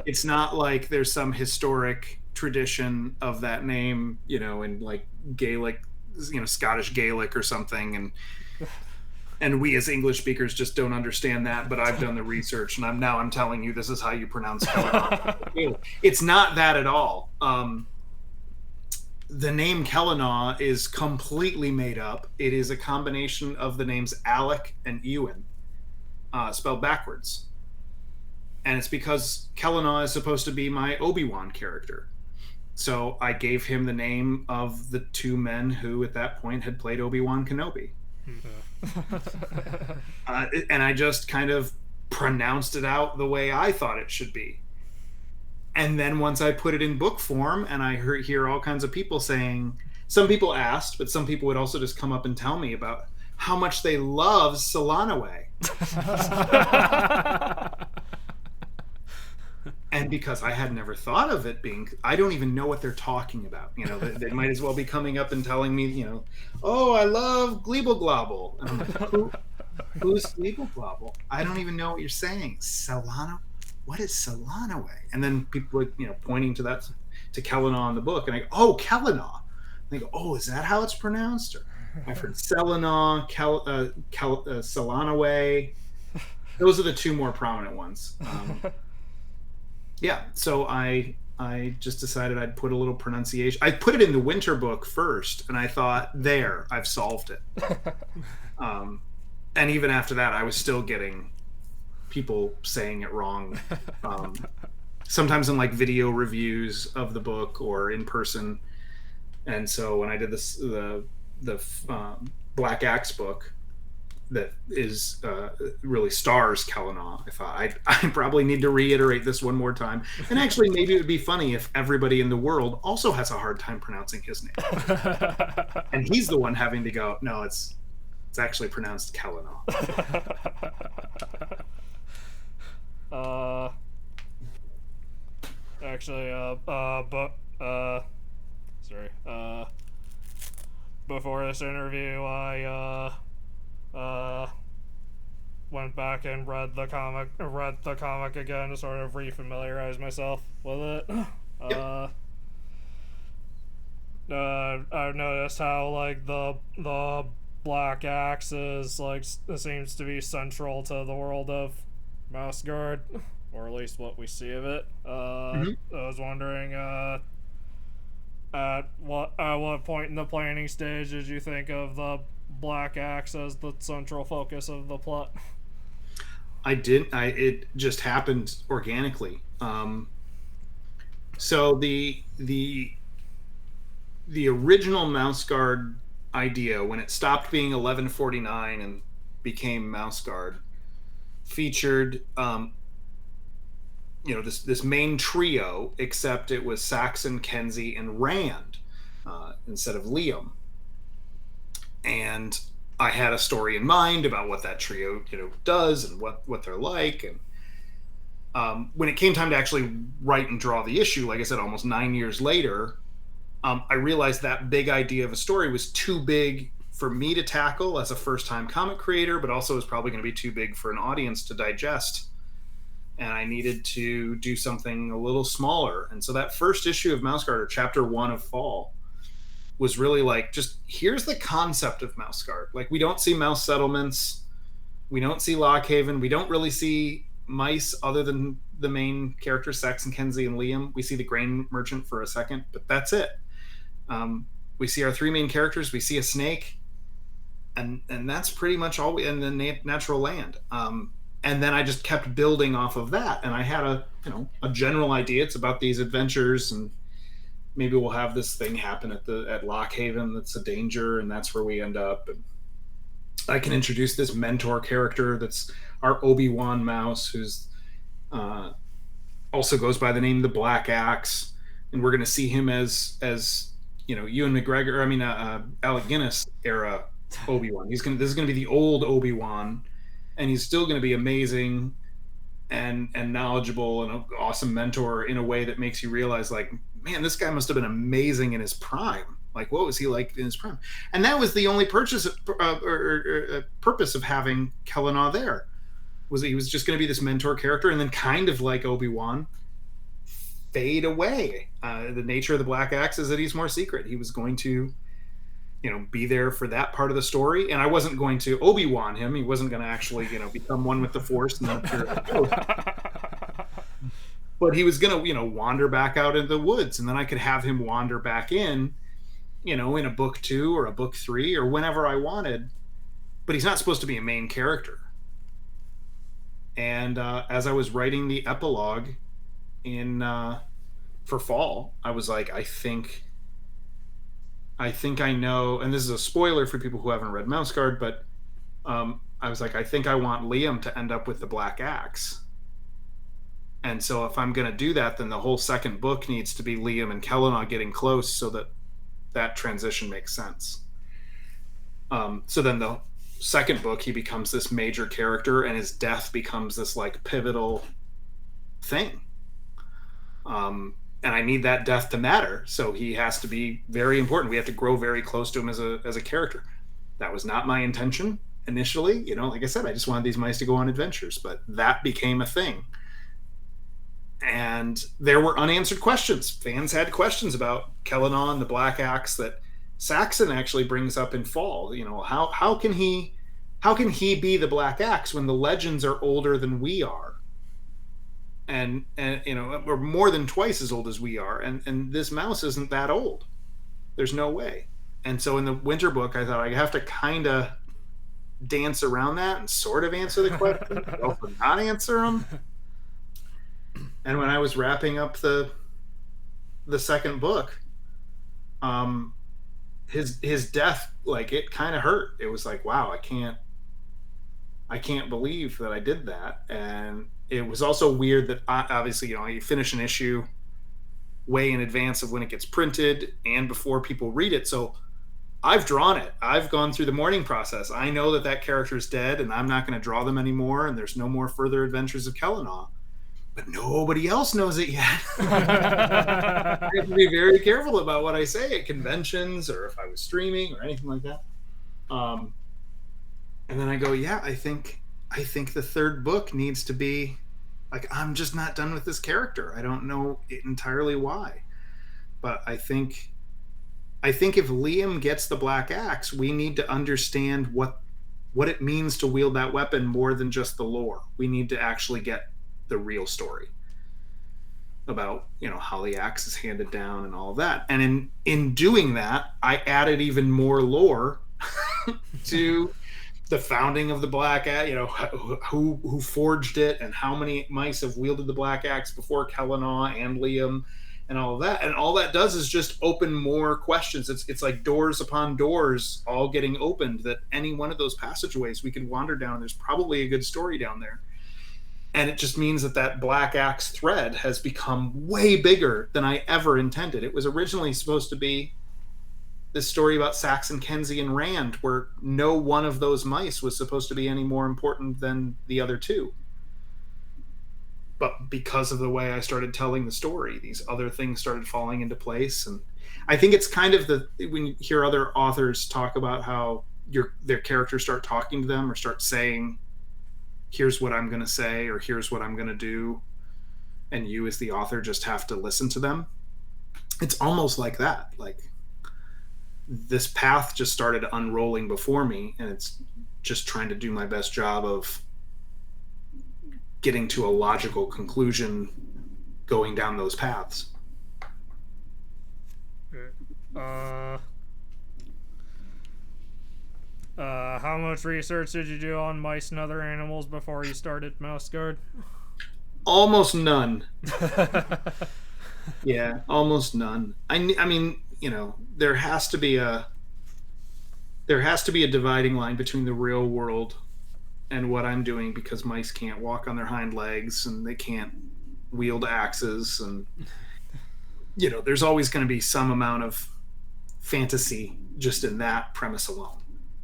It's not like there's some historic tradition of that name, in like Gaelic, Scottish Gaelic or something, and we as English speakers just don't understand that. But I've done the research, and I'm telling you this is how you pronounce Kellanagh. It's not that at all. The name Kellanagh is completely made up. It is a combination of the names Alec and Ewan, spelled backwards. And it's because Kellanagh is supposed to be my Obi-Wan character. So I gave him the name of the two men who at that point had played Obi-Wan Kenobi. And I just kind of pronounced it out the way I thought it should be. And then once I put it in book form, and I hear all kinds of people saying, some people asked, but some people would also just come up and tell me about how much they love Solanawe. And because I had never thought of it being, I don't even know what they're talking about. They might as well be coming up and telling me, oh, I love Gleeble Globble. And I'm like, who's Gleeble Globble? I don't even know what you're saying. Solana? What is Solanawe? And then people were, pointing to Kellanagh in the book. And I go, oh, Kellanagh. And they go, oh, is that how it's pronounced? Or I've heard Selanagh, Solanawe. Those are the two more prominent ones. Yeah, so I just decided I'd put a little pronunciation. I put it in the winter book first, and I thought, there, I've solved it. And even after that, I was still getting people saying it wrong. Sometimes in like video reviews of the book or in person. And so when I did the Black Axe book, that is really stars Kellanagh, I thought I probably need to reiterate this one more time. And actually, maybe it would be funny if everybody in the world also has a hard time pronouncing his name, and he's the one having to go, no, it's actually pronounced Kellanagh. Before this interview, I went back and read the comic again to sort of refamiliarize myself with it. Yep. I've noticed how like the Black Axe is like seems to be central to the world of Mouse Guard, or at least what we see of it. I was wondering at what point in the planning stage did you think of the Black Axe as the central focus of the plot? It just happened organically. So the original Mouse Guard idea, when it stopped being 1149 and became Mouse Guard, featured this main trio, except it was Saxon, Kenzie, and Rand instead of Liam. And I had a story in mind about what that trio, does and what they're like. And when it came time to actually write and draw the issue, like I said, almost 9 years later, I realized that big idea of a story was too big for me to tackle as a first-time comic creator, but also was probably going to be too big for an audience to digest. And I needed to do something a little smaller. And so that first issue of Mouse Guard, or chapter 1 of Fall, was really like, just here's the concept of Mouse Guard. Like, we don't see mouse settlements, we don't see Lockhaven, we don't really see mice other than the main characters, Saxon, Kenzie, and Liam. We see the grain merchant for a second, but that's it. We see our three main characters, we see a snake, and that's pretty much all in the natural land. And then I just kept building off of that, and I had a general idea. It's about these adventures, and maybe we'll have this thing happen at Lockhaven that's a danger, and that's where we end up. And I can introduce this mentor character that's our Obi-Wan mouse, who's also goes by the name the Black Axe, and we're going to see him as Ewan McGregor, Alec Guinness era Obi-Wan. This is going to be the old Obi-Wan, and he's still going to be amazing and knowledgeable and an awesome mentor in a way that makes you realize, like, man, this guy must have been amazing in his prime. Like, what was he like in his prime? And that was the only purpose of having Kellenaw there, was that he was just going to be this mentor character, and then kind of like Obi-Wan, fade away. The nature of the Black Axe is that he's more secret. He was going to, be there for that part of the story, and I wasn't going to Obi-Wan him. He wasn't going to actually, become one with the Force and then appear as a ghost. But he was going to, wander back out into the woods, and then I could have him wander back in, in a book 2 or a book 3 or whenever I wanted. But he's not supposed to be a main character. And as I was writing the epilogue for fall, I was like, I think I know, and this is a spoiler for people who haven't read Mouse Guard, but I was like, I think I want Liam to end up with the Black Axe. And so if I'm going to do that, then the whole second book needs to be Liam and Kellenaw getting close so that transition makes sense. So then the second book, he becomes this major character, and his death becomes this like pivotal thing. And I need that death to matter, so he has to be very important. We have to grow very close to him as a character. That was not my intention initially. Like I said, I just wanted these mice to go on adventures, but that became a thing. And there were unanswered questions. Fans had questions about Kellenaw and the Black Axe that Saxon actually brings up in fall. How can he be the Black Axe when the legends are older than we are? And we're more than twice as old as we are, and this mouse isn't that old. There's no way. And so in the winter book, I thought I have to kind of dance around that and sort of answer the question, but also not answer them. And when I was wrapping up the second book, his death, like, it kind of hurt. It was like, wow, I can't believe that I did that. And it was also weird that obviously, you finish an issue way in advance of when it gets printed and before people read it. So I've drawn it. I've gone through the mourning process. I know that character is dead, and I'm not going to draw them anymore, and there's no more further adventures of Kellenaw. But nobody else knows it yet. I have to be very careful about what I say at conventions or if I was streaming or anything like that. And then I go, yeah, I think the third book needs to be like, I'm just not done with this character. I don't know entirely why, but I think if Liam gets the Black Axe, we need to understand what it means to wield that weapon more than just the lore. We need to actually get the real story about, how the axe is handed down and all of that. And in doing that, I added even more lore to the founding of the Black Axe, who forged it and how many mice have wielded the Black Axe before Kellenaw and Liam and all of that. And all that does is just open more questions. It's like doors upon doors all getting opened, that any one of those passageways we can wander down. There's probably a good story down there. And it just means that Black Axe thread has become way bigger than I ever intended. It was originally supposed to be this story about Saxon, Kenzie, and Rand, where no one of those mice was supposed to be any more important than the other two. But because of the way I started telling the story, these other things started falling into place. And I think it's kind of when you hear other authors talk about how their characters start talking to them or start saying, here's what I'm going to say, or here's what I'm going to do, and you as the author just have to listen to them. It's almost like that. Like, this path just started unrolling before me, and it's just trying to do my best job of getting to a logical conclusion going down those paths. How much research did you do on mice and other animals before you started Mouse Guard? Almost none. Yeah, almost none. I mean, there has to be a dividing line between the real world and what I'm doing, because mice can't walk on their hind legs and they can't wield axes, and there's always going to be some amount of fantasy just in that premise alone.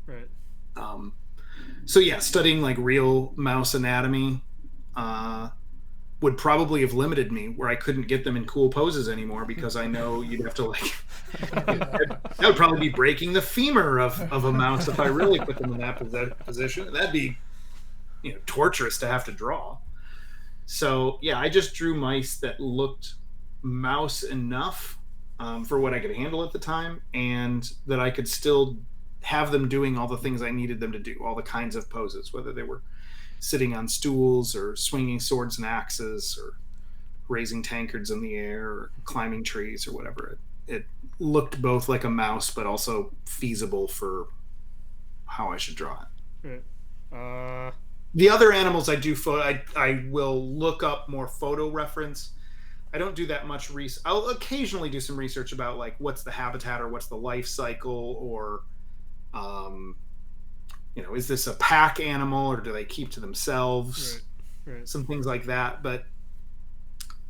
Right. So yeah, studying like real mouse anatomy would probably have limited me, where I couldn't get them in cool poses anymore, because I know you'd have to like that would probably be breaking the femur of a mouse if I really put them in that position. That'd be, torturous to have to draw. So yeah, I just drew mice that looked mouse enough for what I could handle at the time, and that I could still have them doing all the things I needed them to do, all the kinds of poses, whether they were sitting on stools or swinging swords and axes or raising tankards in the air or climbing trees or whatever. It looked both like a mouse, but also feasible for how I should draw it. Right. The other animals I do I will look up more photo reference. I don't do that much research. I'll occasionally do some research about like what's the habitat or what's the life cycle, or is this a pack animal or do they keep to themselves? Right. Some things like that. But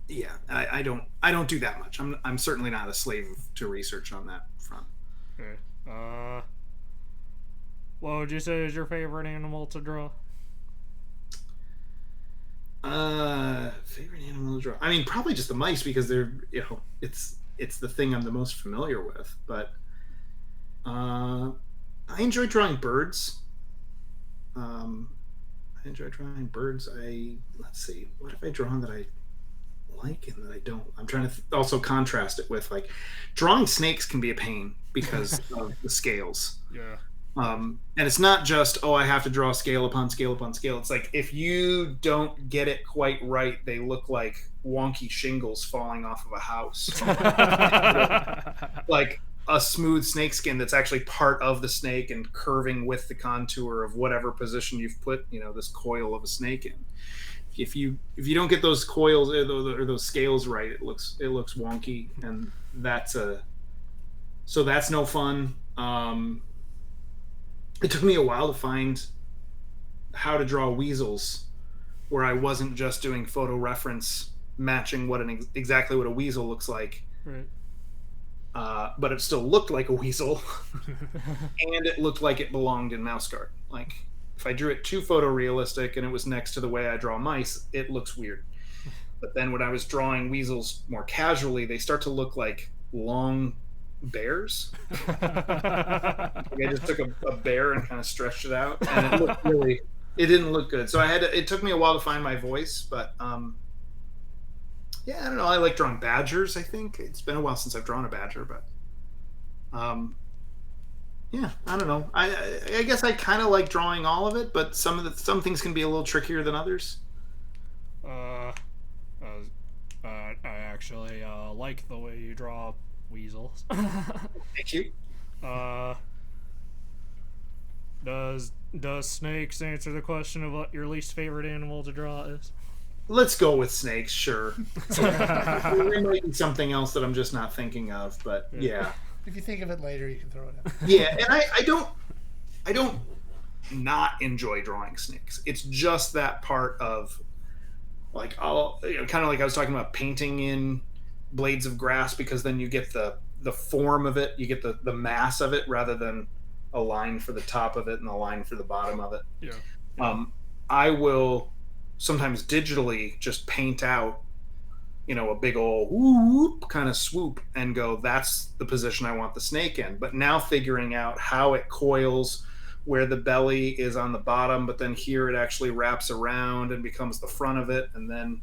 yeah, I don't do that much. I'm certainly not a slave to research on that front. Okay. What would you say is your favorite animal to draw? Favorite animal to draw? I mean, probably just the mice, because they're, it's the thing I'm the most familiar with. But I enjoy drawing birds. Let's see, what have I drawn that I like and that I don't? I'm trying to also contrast it with, like, drawing snakes can be a pain because of the scales. Yeah. And it's not just, I have to draw scale upon scale upon scale. It's like, if you don't get it quite right, they look like wonky shingles falling off of a house. Like a smooth snake skin that's actually part of the snake and curving with the contour of whatever position you've put, this coil of a snake in. If you don't get those coils or those scales right, it looks wonky, and that's no fun. It took me a while to find how to draw weasels where I wasn't just doing photo reference matching exactly what a weasel looks like. Right. But it still looked like a weasel, and it looked like it belonged in mouse guard. Like, if I drew it too photorealistic and it was next to the way I draw mice, it looks weird. But then when I was drawing weasels more casually, they start to look like long bears. Like, I just took a bear and kind of stretched it out, and it didn't look good. So it took me a while to find my voice, but yeah, I don't know. I like drawing badgers. I think it's been a while since I've drawn a badger, but yeah, I don't know. I guess I kind of like drawing all of it, but some things can be a little trickier than others. I actually like the way you draw weasels. Thank you. Does snakes answer the question of what your least favorite animal to draw is? Let's go with snakes, sure. There might be something else that I'm just not thinking of, but yeah. If you think of it later, you can throw it in. Yeah, and I don't not enjoy drawing snakes. It's just that part of, like, kind of like I was talking about painting in blades of grass, because then you get the form of it, you get the mass of it, rather than a line for the top of it and a line for the bottom of it. Yeah. I will sometimes digitally just paint out, a big old whoop kind of swoop and go, that's the position I want the snake in. But now figuring out how it coils, where the belly is on the bottom, but then here it actually wraps around and becomes the front of it. And then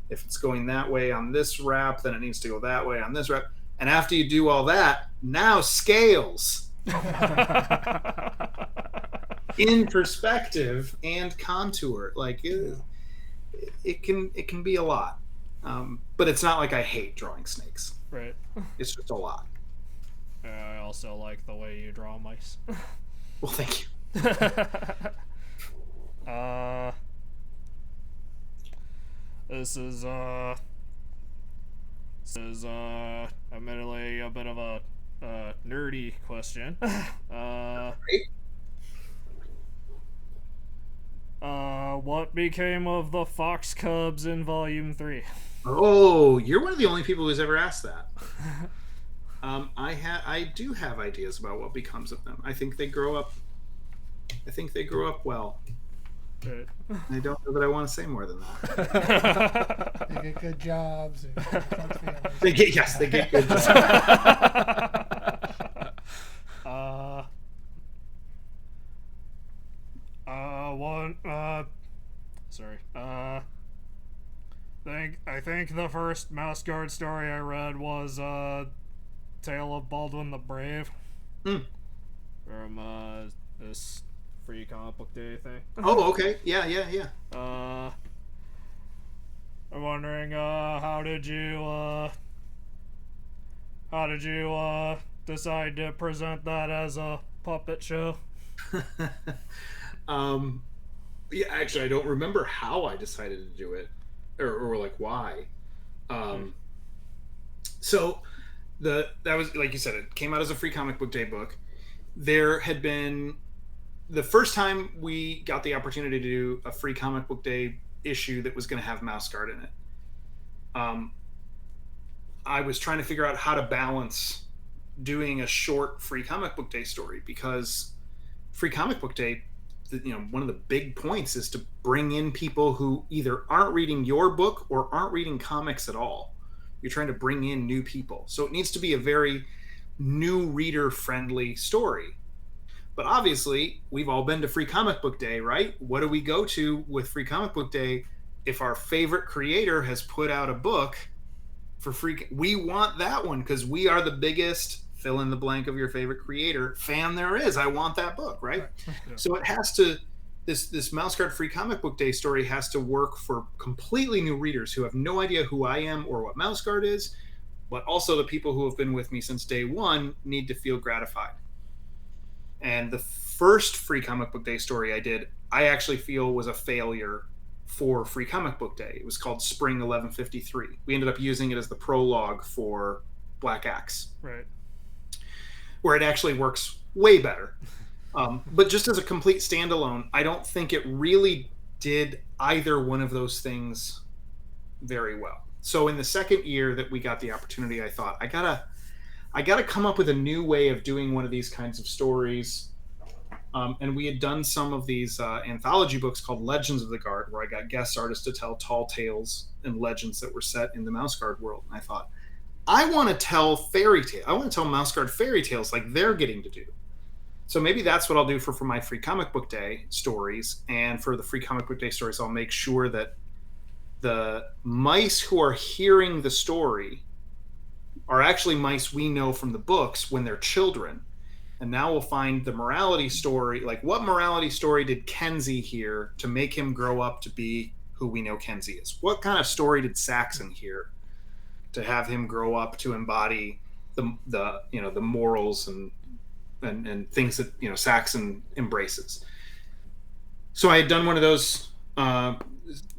if it's going that way on this wrap, then it needs to go that way on this wrap. And after you do all that, now scales in perspective and contour. Like, it can be a lot. But it's not like I hate drawing snakes. Right. It's just a lot. I also like the way you draw mice. Well, thank you. This is admittedly a bit of a nerdy question. What became of the fox cubs in Volume 3? Oh, you're one of the only people who's ever asked that. I do have ideas about what becomes of them. I think they grow up well. Right. I don't know that I want to say more than that. They get good jobs. And good families. They get good jobs. One. Sorry. I think the first Mouse Guard story I read was Tale of Baldwin the Brave. Hmm. From this free comic book day thing. Oh, okay. Yeah. I'm wondering, how did you decide to present that as a puppet show? Yeah, actually, I don't remember how I decided to do it, or like why. So that was, like you said, it came out as a free comic book day book. There had been the first time we got the opportunity to do a free comic book day issue that was going to have Mouse Guard in it. I was trying to figure out how to balance doing a short free comic book day story, because free comic book day, one of the big points is to bring in people who either aren't reading your book or aren't reading comics at all. You're trying to bring in new people, so it needs to be a very new reader friendly story. But obviously, we've all been to free comic book day, right? What do we go to with free comic book day? If our favorite creator has put out a book for free, we want that one because we are the biggest fill in the blank of your favorite creator fan there is. I want that book, right? Yeah. So it has to, this Mouse Guard free comic book day story has to work for completely new readers who have no idea who I am or what Mouse Guard is, but also the people who have been with me since day one need to feel gratified. And the first free comic book day story I did, I actually feel was a failure for free comic book day. It was called Spring 1153. We ended up using it as the prologue for Black Axe. Right. Where it actually works way better. But just as a complete standalone, I don't think it really did either one of those things very well. So in the second year that we got the opportunity, I thought, I gotta come up with a new way of doing one of these kinds of stories. And we had done some of these anthology books called Legends of the Guard, where I got guest artists to tell tall tales and legends that were set in the Mouse Guard world. And I thought, I want to tell fairy tale. I want to tell Mouse Guard fairy tales like they're getting to do. So maybe that's what I'll do for my free comic book day stories. And for the free comic book day stories, I'll make sure that the mice who are hearing the story are actually mice we know from the books when they're children. And now we'll find the morality story, like what morality story did Kenzie hear to make him grow up to be who we know Kenzie is? What kind of story did Saxon hear to have him grow up to embody the morals and things that Saxon embraces? So I had done one of those.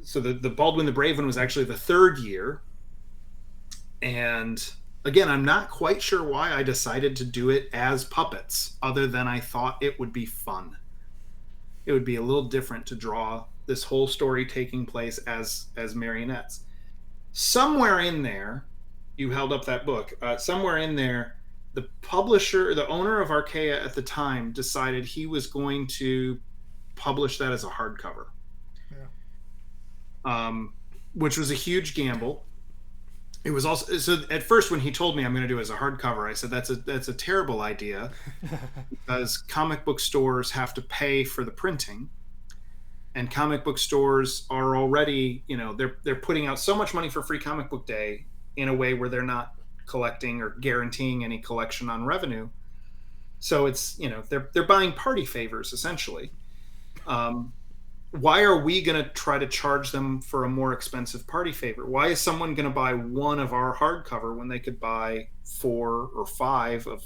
So the Baldwin the Brave one was actually the third year, and again, I'm not quite sure why I decided to do it as puppets, other than I thought it would be fun. It would be a little different to draw this whole story taking place as marionettes. Somewhere in there, you held up that book. Somewhere in there, the publisher, the owner of Archaea at the time, decided he was going to publish that as a hardcover. Yeah. Which was a huge gamble. It was also, so at first when he told me I'm going to do it as a hardcover, I said that's a terrible idea because comic book stores have to pay for the printing, and comic book stores are already, they're putting out so much money for free comic book day in a way where they're not collecting or guaranteeing any collection on revenue. So it's, they're buying party favors essentially. Why are we going to try to charge them for a more expensive party favor? Why is someone going to buy one of our hardcover when they could buy 4 or 5 of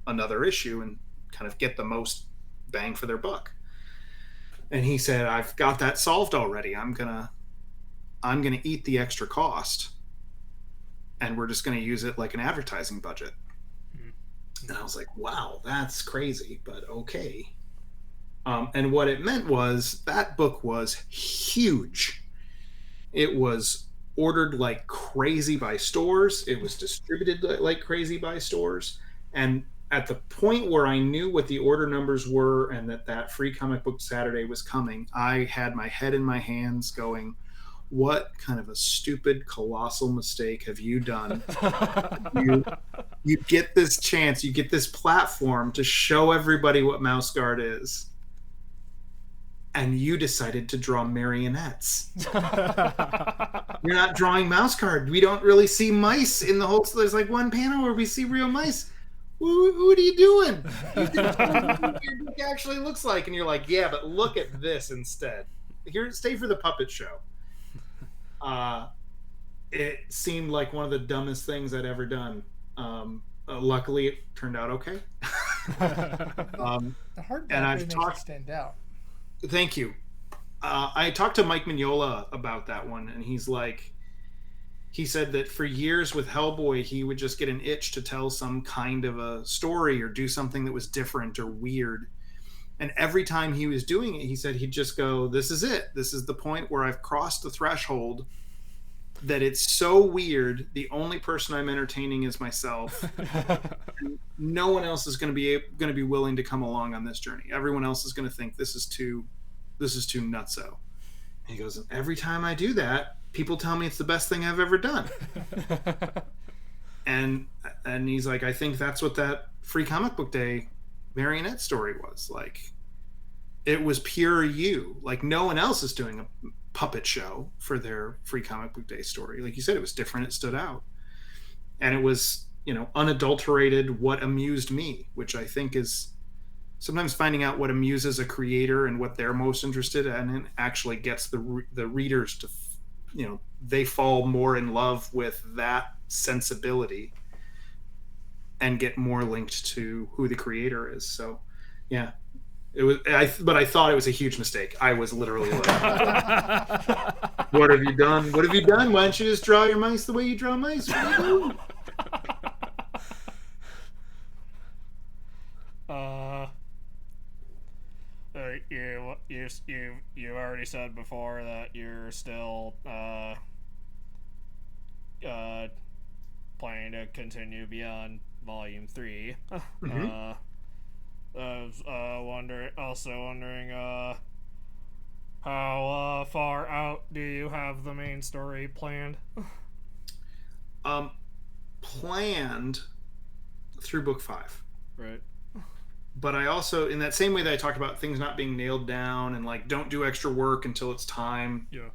another issue and kind of get the most bang for their buck? And he said, I've got that solved already. I'm going to eat the extra cost, and we're just going to use it like an advertising budget. Mm-hmm. And I was like, wow, that's crazy, but okay. And what it meant was that book was huge. It was ordered like crazy by stores. It was distributed like crazy by stores. And at the point where I knew what the order numbers were and that free comic book Saturday was coming, I had my head in my hands going, what kind of a stupid, colossal mistake have you done? You get this chance, you get this platform to show everybody what Mouse Guard is. And you decided to draw marionettes. You're not drawing Mouse Guard. We don't really see mice in the whole. So there's like one panel where we see real mice. What are you doing? You can tell me what your book actually looks like, and you're like, yeah, but look at this instead. Here, stay for the puppet show. It seemed like one of the dumbest things I'd ever done. Luckily, it turned out okay. The hardback really makes it stand out. Thank you. I talked to Mike Mignola about that one, and he said that for years with Hellboy, he would just get an itch to tell some kind of a story or do something that was different or weird. And every time he was doing it, he said he'd just go, this is it. This is the point where I've crossed the threshold that it's so weird. The only person I'm entertaining is myself. No one else is going to be willing to come along on this journey. Everyone else is going to think this is too nutso. And he goes, every time I do that, people tell me it's the best thing I've ever done. and he's like, I think that's what that free comic book day marionette story was like. It was pure you. Like no one else is doing a puppet show for their free comic book day story. Like you said, it was different. It stood out, and it was, unadulterated what amused me, which I think is sometimes finding out what amuses a creator and what they're most interested in, and actually gets the readers to, they fall more in love with that sensibility and get more linked to who the creator is. So, yeah. But I thought it was a huge mistake. I was literally like, what have you done? What have you done? Why don't you just draw your mice the way you draw mice? What are you doing? You already said before that you're still planning to continue beyond Volume 3. Mm-hmm. I was wondering how far out do you have the main story planned? Planned through book 5. Right. But I also, in that same way that I talked about things not being nailed down and like don't do extra work until it's time. Yeah.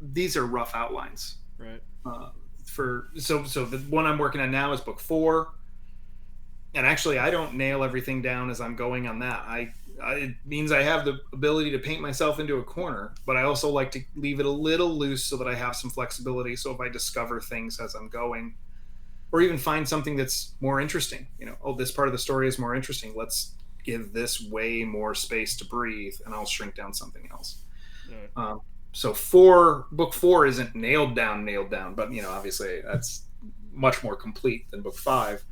These are rough outlines. Right. So the one I'm working on now is book 4. And actually, I don't nail everything down as I'm going on that. It means I have the ability to paint myself into a corner, but I also like to leave it a little loose so that I have some flexibility. So if I discover things as I'm going, or even find something that's more interesting, this part of the story is more interesting. Let's give this way more space to breathe, and I'll shrink down something else. Right. So book 4 isn't nailed down, but obviously that's much more complete than book 5.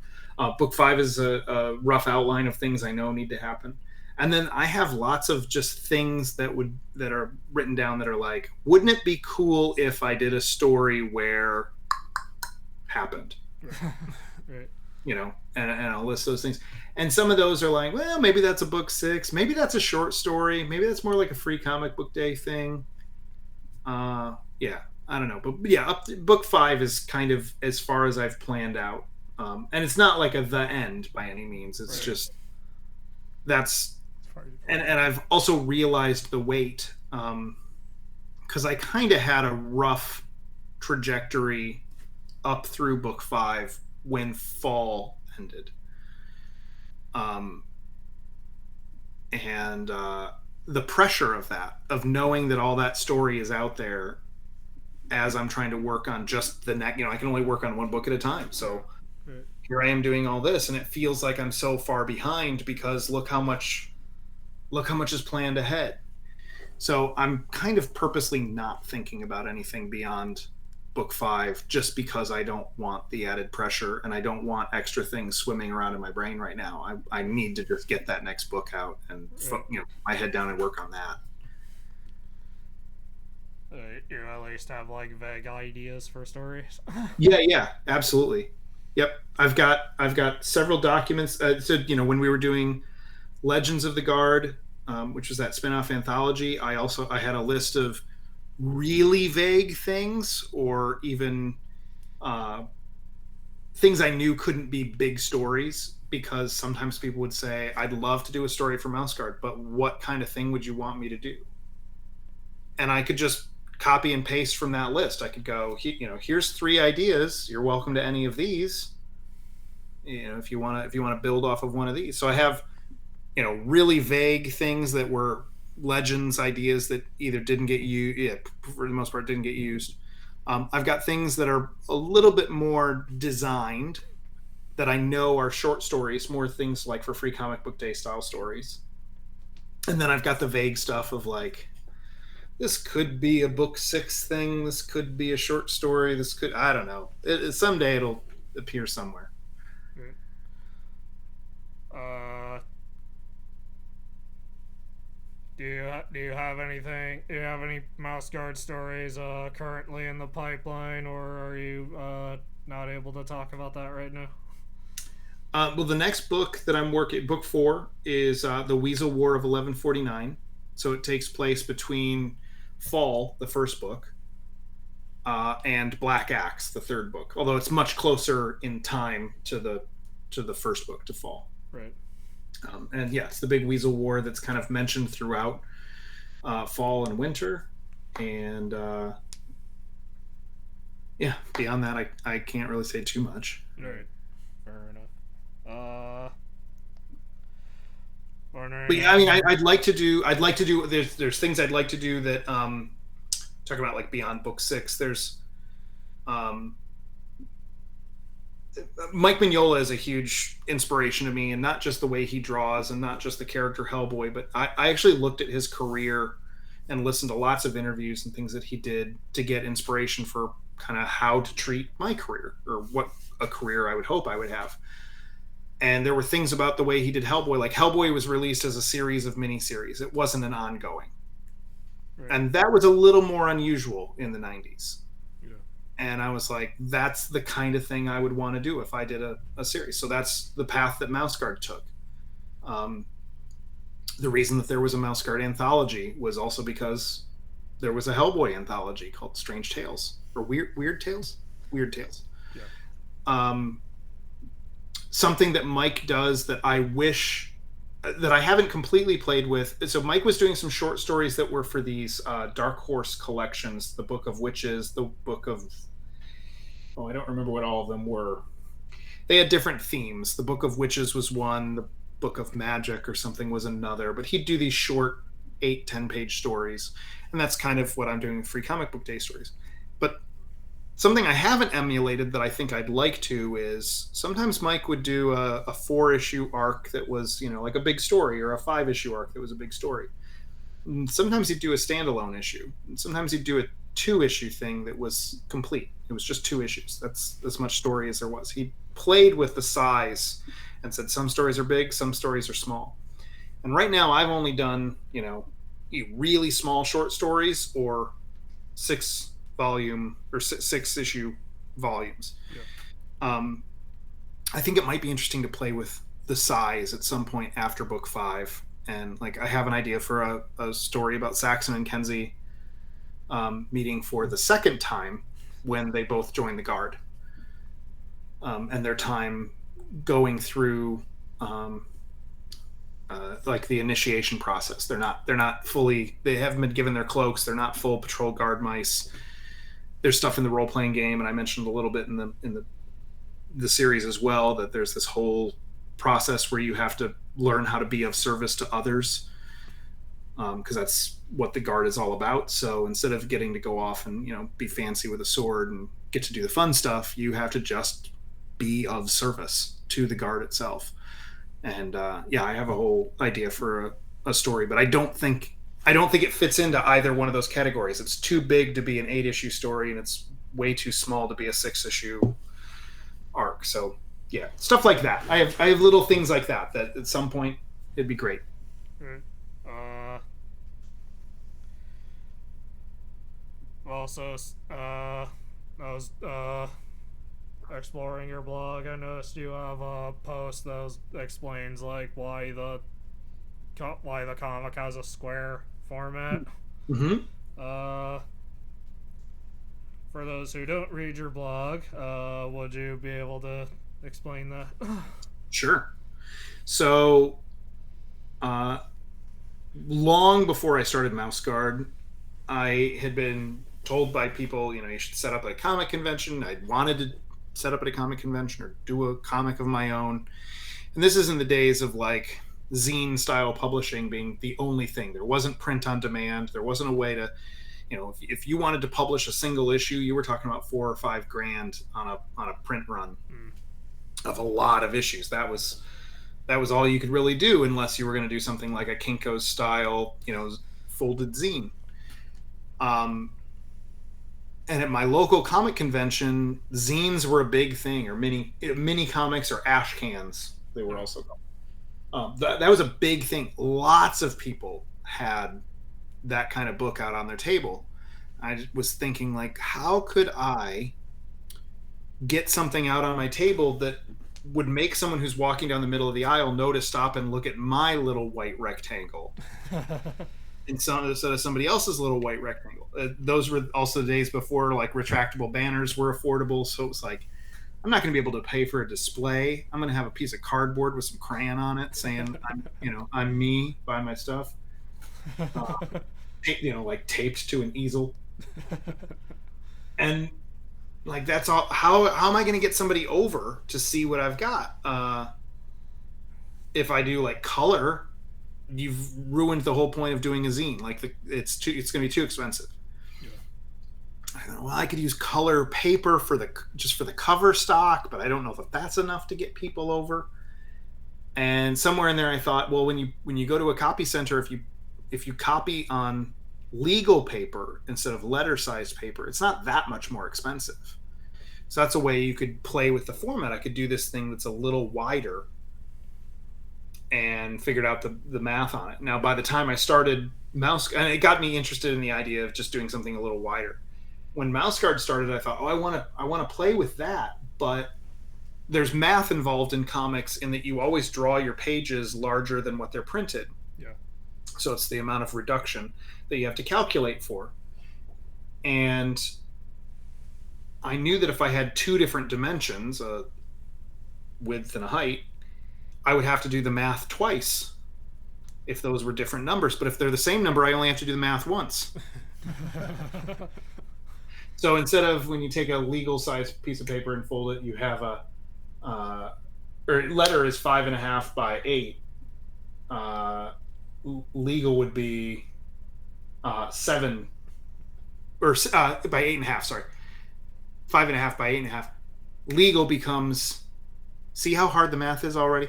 Book 5 is a rough outline of things I know need to happen. And then I have lots of just things that are written down that are like, wouldn't it be cool if I did a story where happened? Right. And I'll list those things. And some of those are like, well, maybe that's a book 6. Maybe that's a short story. Maybe that's more like a free comic book day thing. Yeah, I don't know. But yeah, up to book 5 is kind of as far as I've planned out. And it's not like the end by any means. It's just and I've also realized the weight, because I kind of had a rough trajectory up through book 5 when fall ended. And the pressure of that, of knowing that all that story is out there as I'm trying to work on just the next, I can only work on one book at a time. So here I am doing all this, and it feels like I'm so far behind because look how much is planned ahead. So I'm kind of purposely not thinking about anything beyond book 5 just because I don't want the added pressure and I don't want extra things swimming around in my brain right now. I need to just get that next book out and my head down and work on that. You at least have like vague ideas for stories. Yeah, absolutely. Yep, I've got several documents. So when we were doing Legends of the Guard, which was that spin-off anthology, I had a list of really vague things, or even uh, things I knew couldn't be big stories, because sometimes people would say, "I'd love to do a story for Mouse Guard, but what kind of thing would you want me to do?" And I could just copy and paste from that list. I could go, here's 3 ideas. You're welcome to any of these. If you want to build off of one of these. So I have really vague things that were legends ideas that either didn't get used, yeah, for the most part didn't get used. I've got things that are a little bit more designed, that I know are short stories, more things like for Free Comic Book Day style stories. And then I've got the vague stuff of like, this could be a book 6 thing, this could be a short story, this could, I don't know. Someday it'll appear somewhere. Do you have anything? Do you have any Mouse Guard stories currently in the pipeline, or are you not able to talk about that right now? Well, the next book that I'm working, book 4, is the Weasel War of 1149. So it takes place between Fall, the first book, and Black Axe, the third book. Although it's much closer in time to the first book, to Fall. Right. And yeah, it's the big Weasel War that's kind of mentioned throughout Fall and Winter. And yeah, beyond that, I can't really say too much. Right. Fair enough. But yeah, I mean, I'd like to do. There's things I'd like to do that. Talk about like beyond book 6. There's Mike Mignola is a huge inspiration to me, and not just the way he draws, and not just the character Hellboy, but I actually looked at his career and listened to lots of interviews and things that he did to get inspiration for kind of how to treat my career, or what a career I would hope I would have. And there were things about the way he did Hellboy. Like, Hellboy was released as a series of miniseries. It wasn't an ongoing. Right. And that was a little more unusual in the 90s. Yeah. And I was like, that's the kind of thing I would want to do if I did a series. So that's the path that Mouse Guard took. The reason that there was a Mouse Guard anthology was also because there was a Hellboy anthology called Strange Tales. Or Weird Tales? Weird Tales. Yeah. Something that Mike does that I wish that I haven't completely played with. So Mike was doing some short stories that were for these Dark Horse collections, the Book of Witches, the Book of, I don't remember what all of them were. They had different themes. The Book of Witches was one, the Book of Magic or something was another, but he'd do these short 8-10 page stories, and that's kind of what I'm doing with Free Comic Book Day stories. But something I haven't emulated that I think I'd like to is, sometimes Mike would do a 4-issue arc that was, like a big story, or a 5-issue arc that was a big story. And sometimes he'd do a standalone issue. And sometimes he'd do a 2-issue thing that was complete. It was just 2 issues. That's as much story as there was. He played with the size and said some stories are big, some stories are small. And right now I've only done, really small short stories, or 6-volume or 6-issue volumes. Yeah. I think it might be interesting to play with the size at some point after book 5. And like, I have an idea for a story about Saxon and Kenzie meeting for the second time when they both join the Guard, and their time going through like the initiation process. They're not fully, they haven't been given their cloaks. They're not full patrol guard mice. There's stuff in the role-playing game, and I mentioned a little bit in the series as well, that there's this whole process where you have to learn how to be of service to others, because that's what the Guard is all about. So instead of getting to go off and be fancy with a sword and get to do the fun stuff, you have to just be of service to the Guard itself. And yeah, I have a whole idea for a story, but I don't think it fits into either one of those categories. It's too big to be an 8-issue story, and it's way too small to be a 6-issue arc. So yeah, stuff like that. I have little things like that at some point it'd be great. Also, I was exploring your blog, I noticed you have a post that explains like why the comic has a square format. Mm-hmm. Uh, for those who don't read your blog, would you be able to explain that? Sure. So, uh, long before I started Mouse Guard, I had been told by people, you should set up a comic convention. I wanted to set up at a comic convention or do a comic of my own. And this is in the days of like zine style publishing being the only thing. There wasn't print on demand. There wasn't a way to, if you wanted to publish a single issue, you were talking about $4 or $5 on a print run of a lot of issues. That was all you could really do unless you were going to do something like a Kinko's style, folded zine. And at my local comic convention, zines were a big thing, or mini comics, or ash cans, they were also called. That was a big thing. Lots of people had that kind of book out on their table. I was thinking, like, how could I get something out on my table that would make someone who's walking down the middle of the aisle know to stop and look at my little white rectangle instead of somebody else's little white rectangle. Those were also the days before like retractable banners were affordable, so it was like, I'm not going to be able to pay for a display. I'm going to have a piece of cardboard with some crayon on it saying I'm me, buy my stuff. Like taped to an easel. And like, that's all. How am I going to get somebody over to see what I've got? If I do like color, you've ruined the whole point of doing a zine. Like it's going to be too expensive. Yeah. I thought, well, I could use color paper for the cover stock, but I don't know if that's enough to get people over. And somewhere in there, I thought, well, when you go to a copy center, if you copy on legal paper instead of letter-sized paper, it's not that much more expensive. So that's a way you could play with the format. I could do this thing that's a little wider and figured out the math on it. Now, by the time I started and it got me interested in the idea of just doing something a little wider. When Mouse Guard started, I thought, I want to play with that, but there's math involved in comics in that you always draw your pages larger than what they're printed. Yeah. So it's the amount of reduction that you have to calculate for. And I knew that if I had two different dimensions, a width and a height, I would have to do the math twice if those were different numbers. But if they're the same number, I only have to do the math once. So instead of when you take a legal size piece of paper and fold it, you have or letter is 5.5 by 8. Legal would be 7 or by 8.5. Sorry, 5.5 by 8.5. Legal becomes. See how hard the math is already?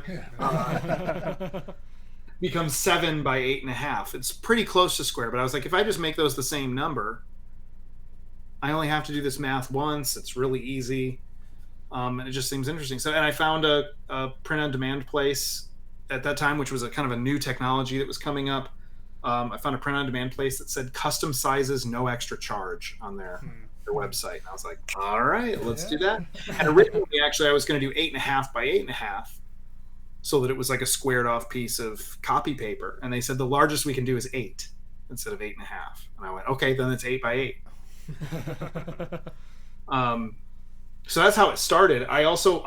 Becomes 7 by 8.5. It's pretty close to square, but I was like, if I just make those the same number, I only have to do this math once. It's really easy. And it just seems interesting. So, and I found a print-on-demand place at that time, which was a kind of a new technology that was coming up. I found a print-on-demand place that said custom sizes, no extra charge on their website. And I was like, all right, let's do that. And originally, actually, I was going to do 8.5 by 8.5 so that it was like a squared off piece of copy paper. And they said the largest we can do is 8 instead of 8.5. And I went, okay, then it's 8 by 8. So that's how it started. I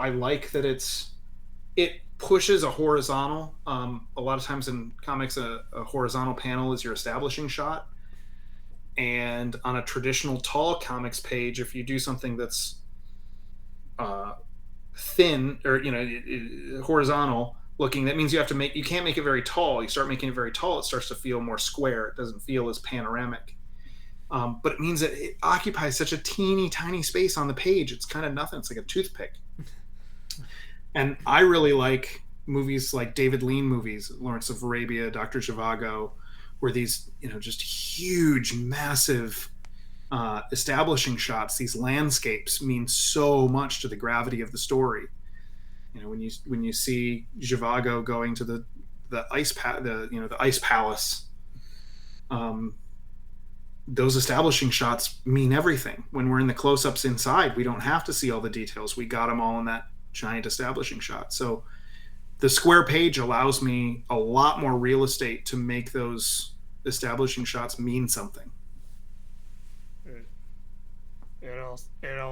like that it pushes a horizontal. A lot of times in comics, a horizontal panel is your establishing shot. And on a traditional tall comics page, if you do something that's thin or horizontal looking, that means you can't make it very tall. You start making it very tall, it starts to feel more square. It doesn't feel as panoramic. But it means that it occupies such a teeny tiny space on the page. It's kind of nothing. It's like a toothpick. And I really like movies like David Lean movies, Lawrence of Arabia, Dr. Zhivago, where these, just huge, massive establishing shots, these landscapes mean so much to the gravity of the story. When you see Zhivago going to the ice palace, those establishing shots mean everything. When we're in the close-ups inside, we don't have to see all the details. We got them all in that giant establishing shot. So the square page allows me a lot more real estate to make those establishing shots mean something.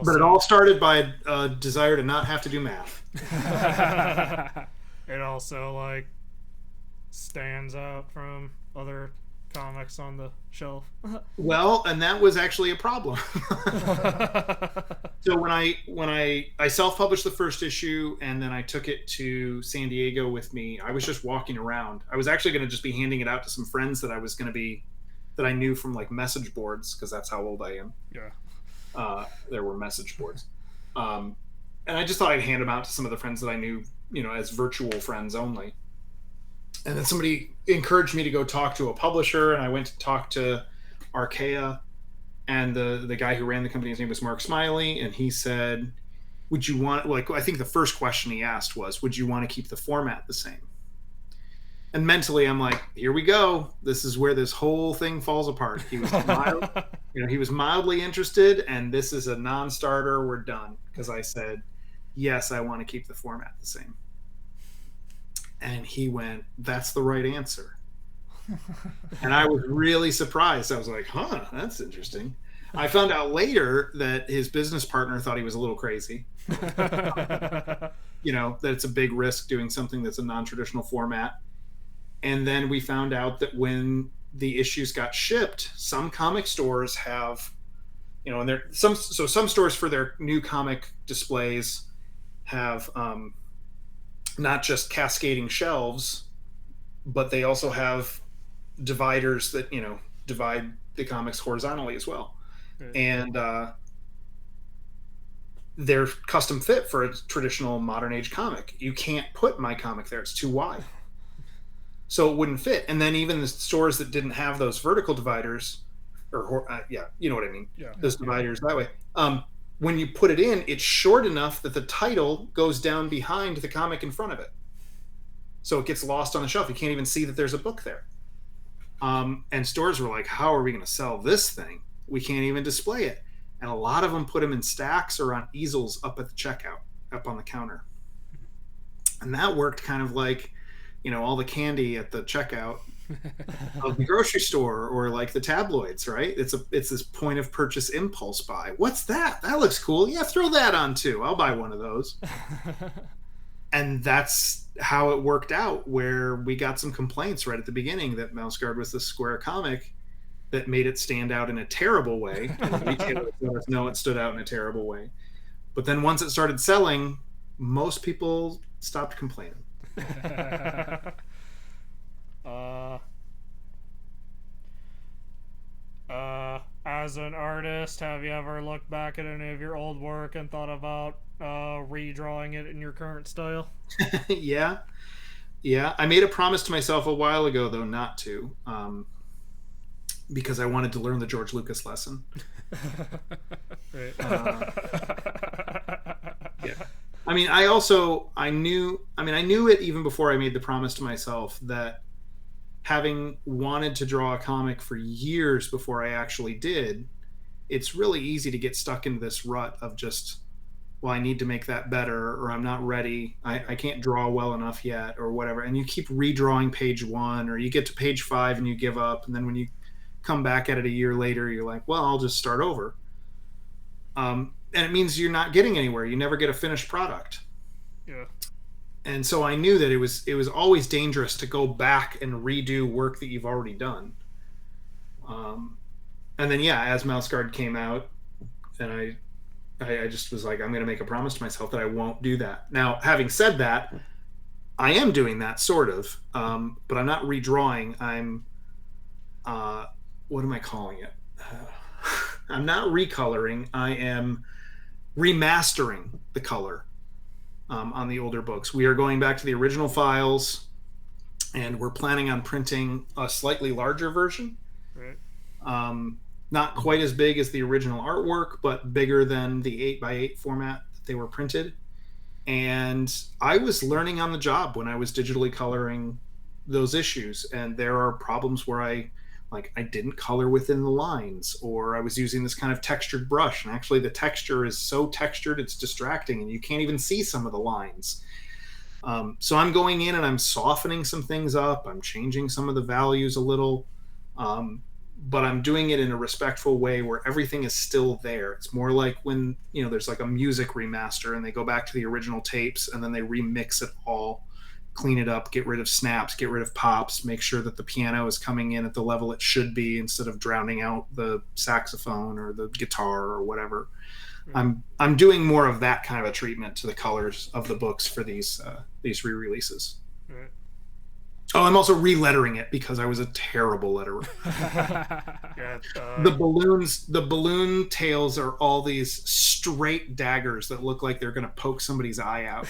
But it all started by a desire to not have to do math. It also like stands out from other comics on the shelf. Well, and that was actually a problem. So when I self-published the first issue, and then I took it to San Diego with me, I was just walking around. I was actually going to just be handing it out to some friends that I knew from like message boards, because that's how old I am. Yeah. There were message boards. And I just thought I'd hand them out to some of the friends that I knew, as virtual friends only. And then somebody encouraged me to go talk to a publisher, and I went to talk to Archaea, and the guy who ran the company, his name was Mark Smiley, and he said, would you want, I think the first question he asked was, would you want to keep the format the same? And mentally, I'm like, here we go. This is where this whole thing falls apart. He was he was mildly interested, and this is a non-starter. We're done. Because I said, yes, I want to keep the format the same. And he went, that's the right answer. And I was really surprised. I was like, huh, that's interesting. I found out later that his business partner thought he was a little crazy. That it's a big risk doing something that's a non-traditional format. And then we found out that when the issues got shipped, some comic stores have, and some stores for their new comic displays have not just cascading shelves, but they also have dividers that divide the comics horizontally as well. Right. And they're custom fit for a traditional modern age comic. You can't put my comic there; it's too wide. So it wouldn't fit. And then even the stores that didn't have those vertical dividers, or you know what I mean? Yeah. Those dividers that way. When you put it in, it's short enough that the title goes down behind the comic in front of it. So it gets lost on the shelf. You can't even see that there's a book there. And stores were like, how are we going to sell this thing? We can't even display it. And a lot of them put them in stacks or on easels up at the checkout, up on the counter. And that worked kind of like, all the candy at the checkout of the grocery store, or like the tabloids, right? It's this point of purchase impulse buy. What's that? That looks cool. Yeah, throw that on too. I'll buy one of those. And that's how it worked out, where we got some complaints right at the beginning that Mouse Guard was the square comic that made it stand out in a terrible way. And the retailers let us know it stood out in a terrible way. But then once it started selling, most people stopped complaining. As an artist, have you ever looked back at any of your old work and thought about redrawing it in your current style? Yeah. I made a promise to myself a while ago, though, not to, because I wanted to learn the George Lucas lesson. Right. Yeah. I mean, I knew it even before I made the promise to myself, that having wanted to draw a comic for years before I actually did, it's really easy to get stuck into this rut of just, well, I need to make that better, or I'm not ready. I can't draw well enough yet, or whatever. And you keep redrawing page 1, or you get to page 5 and you give up. And then when you come back at it a year later, you're like, well, I'll just start over. And it means you're not getting anywhere. You never get a finished product. Yeah. And so I knew that it was always dangerous to go back and redo work that you've already done. And then, as Mouse Guard came out, and I just was like, I'm going to make a promise to myself that I won't do that. Now, having said that, I am doing that sort of, but I'm not redrawing. I'm, what am I calling it? I'm not recoloring. I am remastering the color on the older books. We are going back to the original files, and we're planning on printing a slightly larger version. Right. Not quite as big as the original artwork, but bigger than the 8x8 format that they were printed. And I was learning on the job when I was digitally coloring those issues, and there are problems where I like I didn't color within the lines, or I was using this kind of textured brush, and actually the texture is so textured it's distracting, and you can't even see some of the lines. So I'm going in and I'm softening some things up. I'm changing some of the values a little, but I'm doing it in a respectful way where everything is still there. It's more like when, you know, there's like a music remaster and they go back to the original tapes and then they remix it all, clean it up, get rid of snaps, get rid of pops, make sure that the piano is coming in at the level it should be instead of drowning out the saxophone or the guitar or whatever. I'm doing more of that kind of a treatment to the colors of the books for these re-releases. Right. Oh, I'm also re-lettering it because I was a terrible letterer. Yeah, The balloon tails are all these straight daggers that look like they're going to poke somebody's eye out.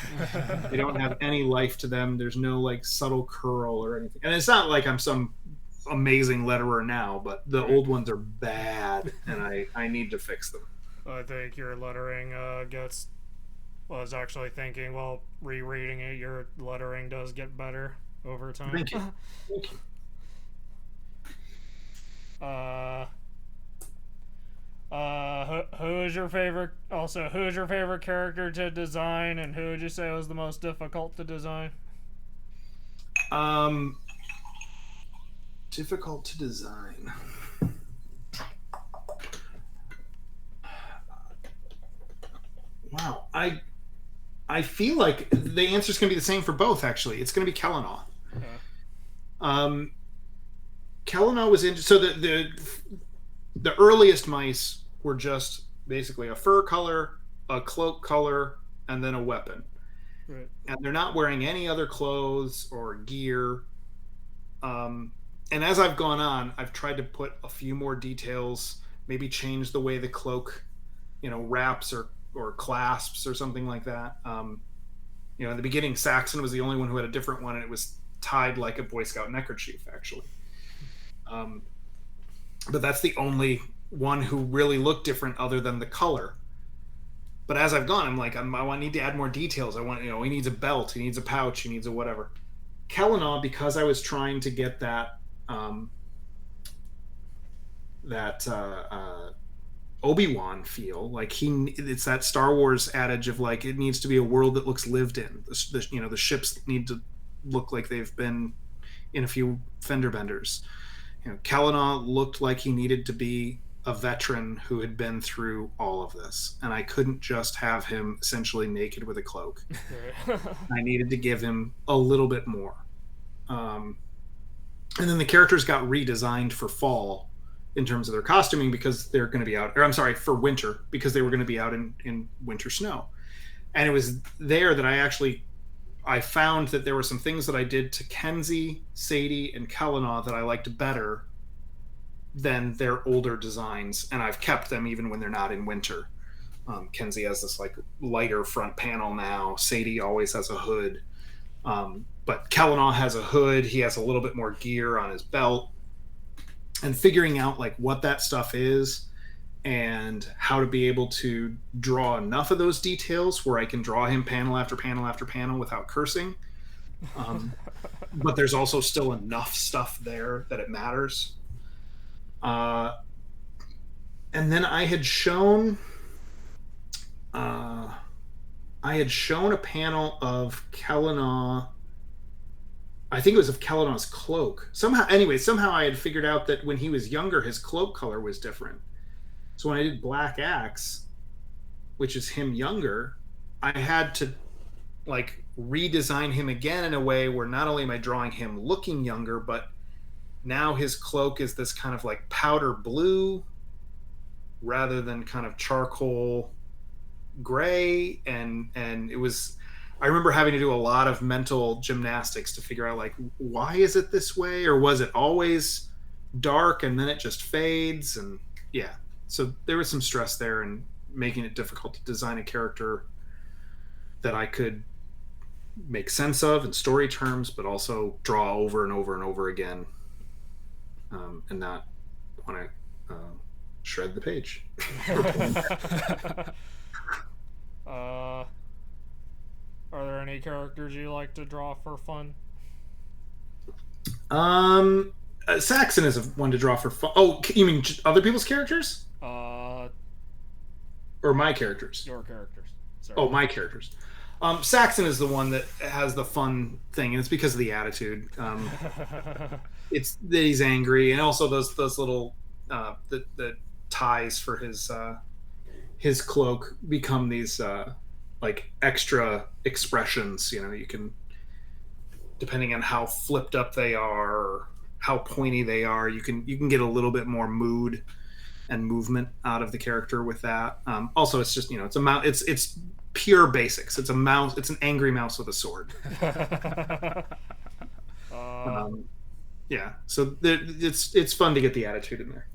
They don't have any life to them. There's no like subtle curl or anything. And it's not like I'm some amazing letterer now, but the old ones are bad, and I need to fix them. I think your lettering gets. Well, I was actually thinking, well, rereading it, your lettering does get better over time. Thank you. Thank you. Who is your favorite? Also, who is your favorite character to design, and who would you say was the most difficult to design? Difficult to design. Wow, I feel like the answer is going to be the same for both. Actually, it's going to be Kellinaw. Kellinaw was in. So the earliest mice were just basically a fur color, a cloak color, and then a weapon. Right. And they're not wearing any other clothes or gear. And as I've gone on, I've tried to put a few more details, maybe change the way the cloak, wraps or clasps or something like that. In the beginning, Saxon was the only one who had a different one, and it was tied like a Boy Scout neckerchief, actually. But that's the only one who really looked different other than the color. But as I've gone, I'm like, I need to add more details. I want, he needs a belt, he needs a pouch, he needs a whatever. Kellinaw, because I was trying to get that Obi-Wan feel, like it's that Star Wars adage of like it needs to be a world that looks lived in. The ships need to look like they've been in a few fender benders. Kellinaw looked like he needed to be a veteran who had been through all of this, and I couldn't just have him essentially naked with a cloak. I needed to give him a little bit more. And then the characters got redesigned for fall in terms of their costuming because they're going to be out, or I'm sorry, for winter, because they were going to be out in winter snow. And it was there that I found that there were some things that I did to Kenzie, Sadie, and Kellinaw that I liked better than their older designs, and I've kept them even when they're not in winter. Kenzie has this like lighter front panel now. Sadie always has a hood. But Kellinaw has a hood. He has a little bit more gear on his belt. And figuring out like what that stuff is and how to be able to draw enough of those details where I can draw him panel after panel after panel without cursing. But there's also still enough stuff there that it matters. And then I had shown a panel of Kellinaw. I think it was of Kellinaw's cloak. Somehow I had figured out that when he was younger, his cloak color was different. So when I did Black Axe, which is him younger, I had to like redesign him again in a way where not only am I drawing him looking younger, but now his cloak is this kind of like powder blue rather than kind of charcoal gray. And it was, I remember having to do a lot of mental gymnastics to figure out like, why is it this way? Or was it always dark and then it just fades? And yeah, so there was some stress there and making it difficult to design a character that I could make sense of in story terms, but also draw over and over and over again. And not want to shred the page. Are there any characters you like to draw for fun? Saxon is a one to draw for fun. Oh, you mean other people's characters Uh, or my characters? your characters. Sorry. Oh, my characters. Saxon is the one that has the fun thing, and it's because of the attitude. It's that he's angry, and also those little the ties for his cloak become these like extra expressions. You know, you can, depending on how flipped up they are, or how pointy they are, you can get a little bit more mood and movement out of the character with that. Also, it's just, it's a mouse. It's pure basics. It's a mouse. It's an angry mouse with a sword. Yeah. So it's fun to get the attitude in there.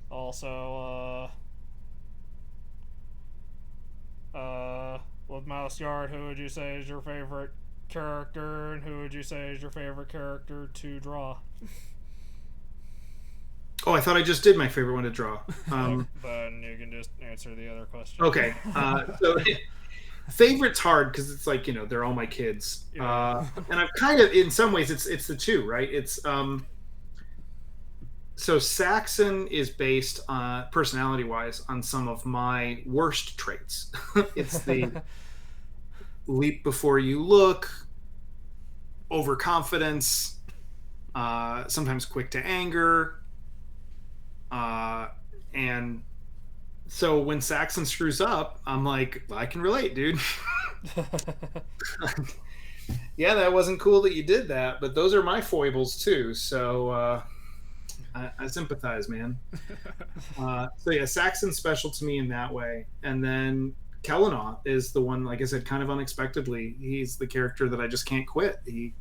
Also, with Mouse Yard, who would you say is your favorite character, and who would you say is your favorite character to draw? Oh, I thought I just did my favorite one to draw. But you can just answer the other question. Okay. So favorite's hard because it's like, they're all my kids. Yeah. And I've kind of, in some ways, it's the two, right? It's so Saxon is based on, personality-wise, on some of my worst traits. It's the leap before you look, overconfidence, sometimes quick to anger. And so when Saxon screws up, I'm like, I can relate, dude. Yeah, that wasn't cool that you did that, but those are my foibles too. So I sympathize, man. So yeah, Saxon's special to me in that way. And then Kellanaugh is the one, like I said, kind of unexpectedly, he's the character that I just can't quit. He,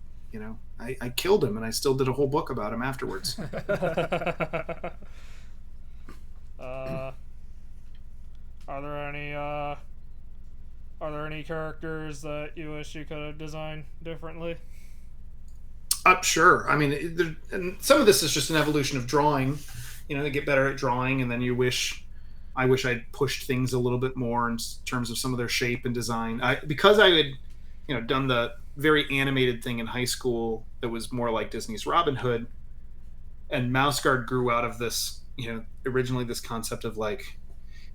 I killed him, and I still did a whole book about him afterwards. Are there any characters that you wish you could have designed differently? Sure. I mean, and some of this is just an evolution of drawing. They get better at drawing, and then I wish I'd pushed things a little bit more in terms of some of their shape and design. Because I had, done the very animated thing in high school that was more like Disney's Robin Hood, and Mouse Guard grew out of this, originally this concept of like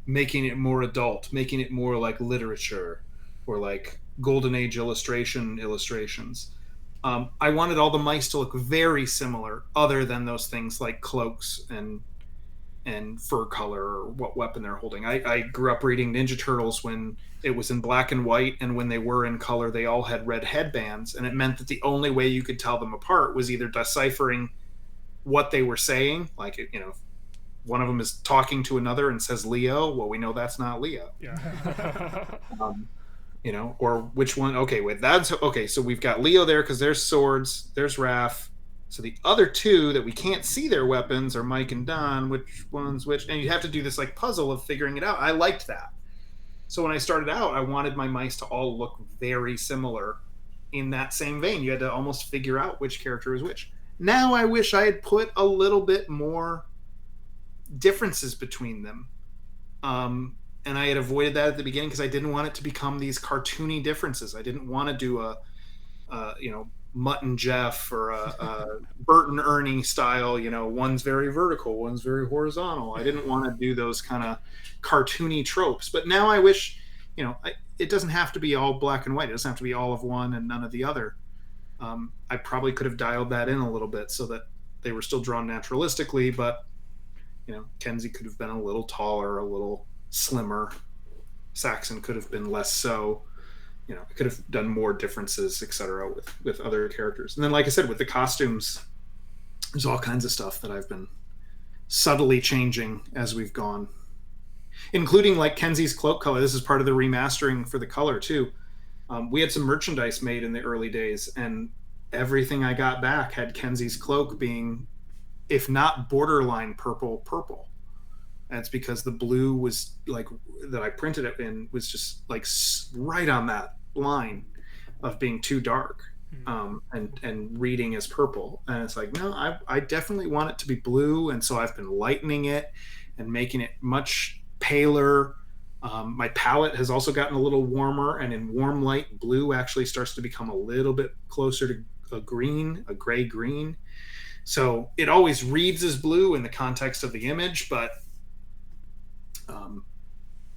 making it more adult, making it more like literature or like golden age illustrations. I wanted all the mice to look very similar, other than those things like cloaks and fur color or what weapon they're holding. I grew up reading Ninja Turtles when it was in black and white, and when they were in color, they all had red headbands, and it meant that the only way you could tell them apart was either deciphering what they were saying, like, one of them is talking to another and says Leo. Well, we know that's not Leo. Yeah. Or which one? Okay, wait, that's okay. So we've got Leo there because there's swords, there's Raph. So the other two that we can't see their weapons are Mike and Don. Which one's which? And you have to do this like puzzle of figuring it out. I liked that. So when I started out, I wanted my mice to all look very similar in that same vein. You had to almost figure out which character was which. Now I wish I had put a little bit more differences between them. And I had avoided that at the beginning because I didn't want it to become these cartoony differences. I didn't want to do a Mutt and Jeff or a Bert and Ernie style, one's very vertical, one's very horizontal. I didn't want to do those kind of cartoony tropes. But now I wish, it doesn't have to be all black and white. It doesn't have to be all of one and none of the other. I probably could have dialed that in a little bit so that they were still drawn naturalistically, but Kenzie could have been a little taller, a little slimmer. Saxon could have been less so. I could have done more differences, etc., with other characters. And then, like I said, with the costumes, there's all kinds of stuff that I've been subtly changing as we've gone, including like Kenzie's cloak color. This is part of the remastering for the color too. We had some merchandise made in the early days, and everything I got back had Kenzie's cloak being, if not borderline purple. And it's because the blue was like that I printed it in was just like right on that line of being too dark, and reading as purple. And it's like, no, I definitely want it to be blue, and so I've been lightening it and making it much paler, My palette has also gotten a little warmer, and in warm light, blue actually starts to become a little bit closer to a green, a gray green. So it always reads as blue in the context of the image, but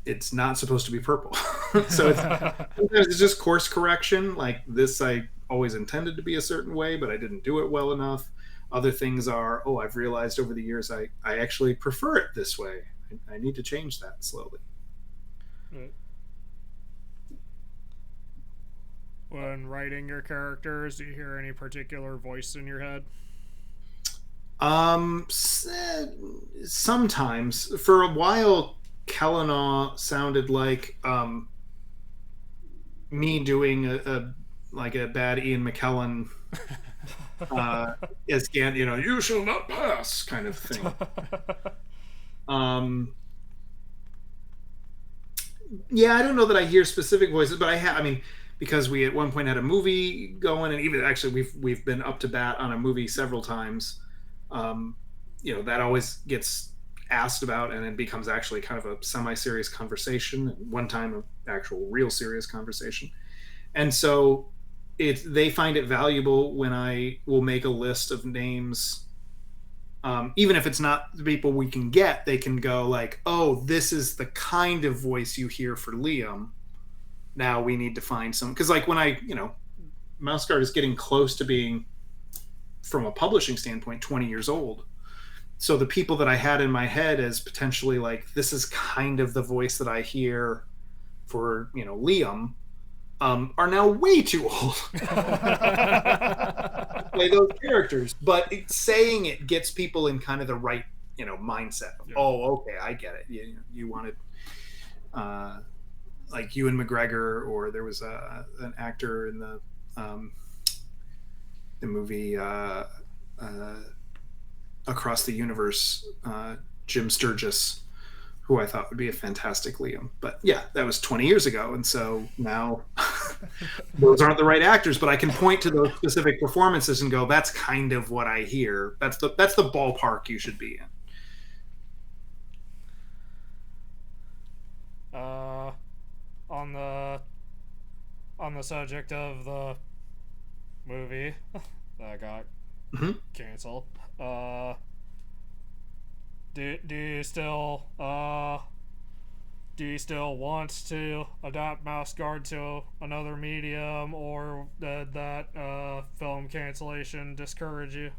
it's not supposed to be purple. So sometimes it's just course correction. Like this, I always intended to be a certain way, but I didn't do it well enough. Other things are, oh, I've realized over the years I actually prefer it this way. I need to change that slowly. When writing your characters, do you hear any particular voice in your head? Sometimes. For a while, Kellanaugh sounded like me doing a like a bad Ian McKellen as you shall not pass kind of thing. Yeah, I don't know that I hear specific voices, but I mean, because we at one point had a movie going, and even actually we've been up to bat on a movie several times. That always gets asked about, and it becomes actually kind of a semi-serious conversation. One time, an actual real serious conversation, and so they find it valuable when I will make a list of names. Even if it's not the people we can get, they can go like, oh, this is the kind of voice you hear for Liam. Now we need to find some, because like when Mouse Guard is getting close to being, from a publishing standpoint, 20 years old. So the people that I had in my head as potentially like, this is kind of the voice that I hear for, Liam, are now way too old to play those characters. But saying it gets people in kind of the right, mindset. Yeah. Oh, okay, I get it. You wanted like Ewan McGregor, or there was an actor in the movie Across the Universe, Jim Sturgis, who I thought would be a fantastic Liam. But yeah, that was 20 years ago, and so now those aren't the right actors, but I can point to those specific performances and go, that's kind of what I hear. That's the ballpark you should be in. On the subject of the movie that got canceled, do you still want to adapt Mouse Guard to another medium, or did that film cancellation discourage you?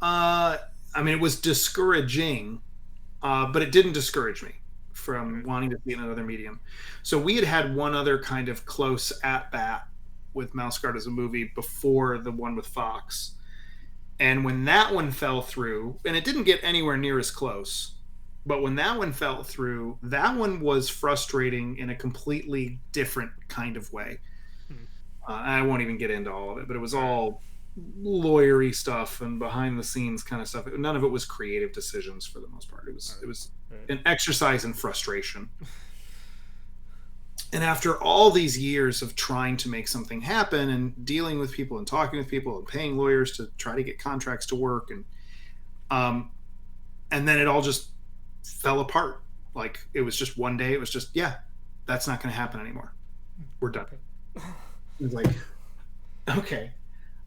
I mean, it was discouraging, but it didn't discourage me from wanting to see in another medium. So we had one other kind of close at bat with Mouse Guard as a movie before the one with Fox. And when that one fell through, and it didn't get anywhere near as close, but when that one fell through, that one was frustrating in a completely different kind of way. I won't even get into all of it, but it was all lawyery stuff and behind the scenes kind of stuff. None of it was creative decisions for the most part. It was an exercise in frustration. And after all these years of trying to make something happen and dealing with people and talking with people and paying lawyers to try to get contracts to work, and then it all just fell apart. Like it was just one day, it was just, yeah, that's not going to happen anymore. We're done. It was like, okay,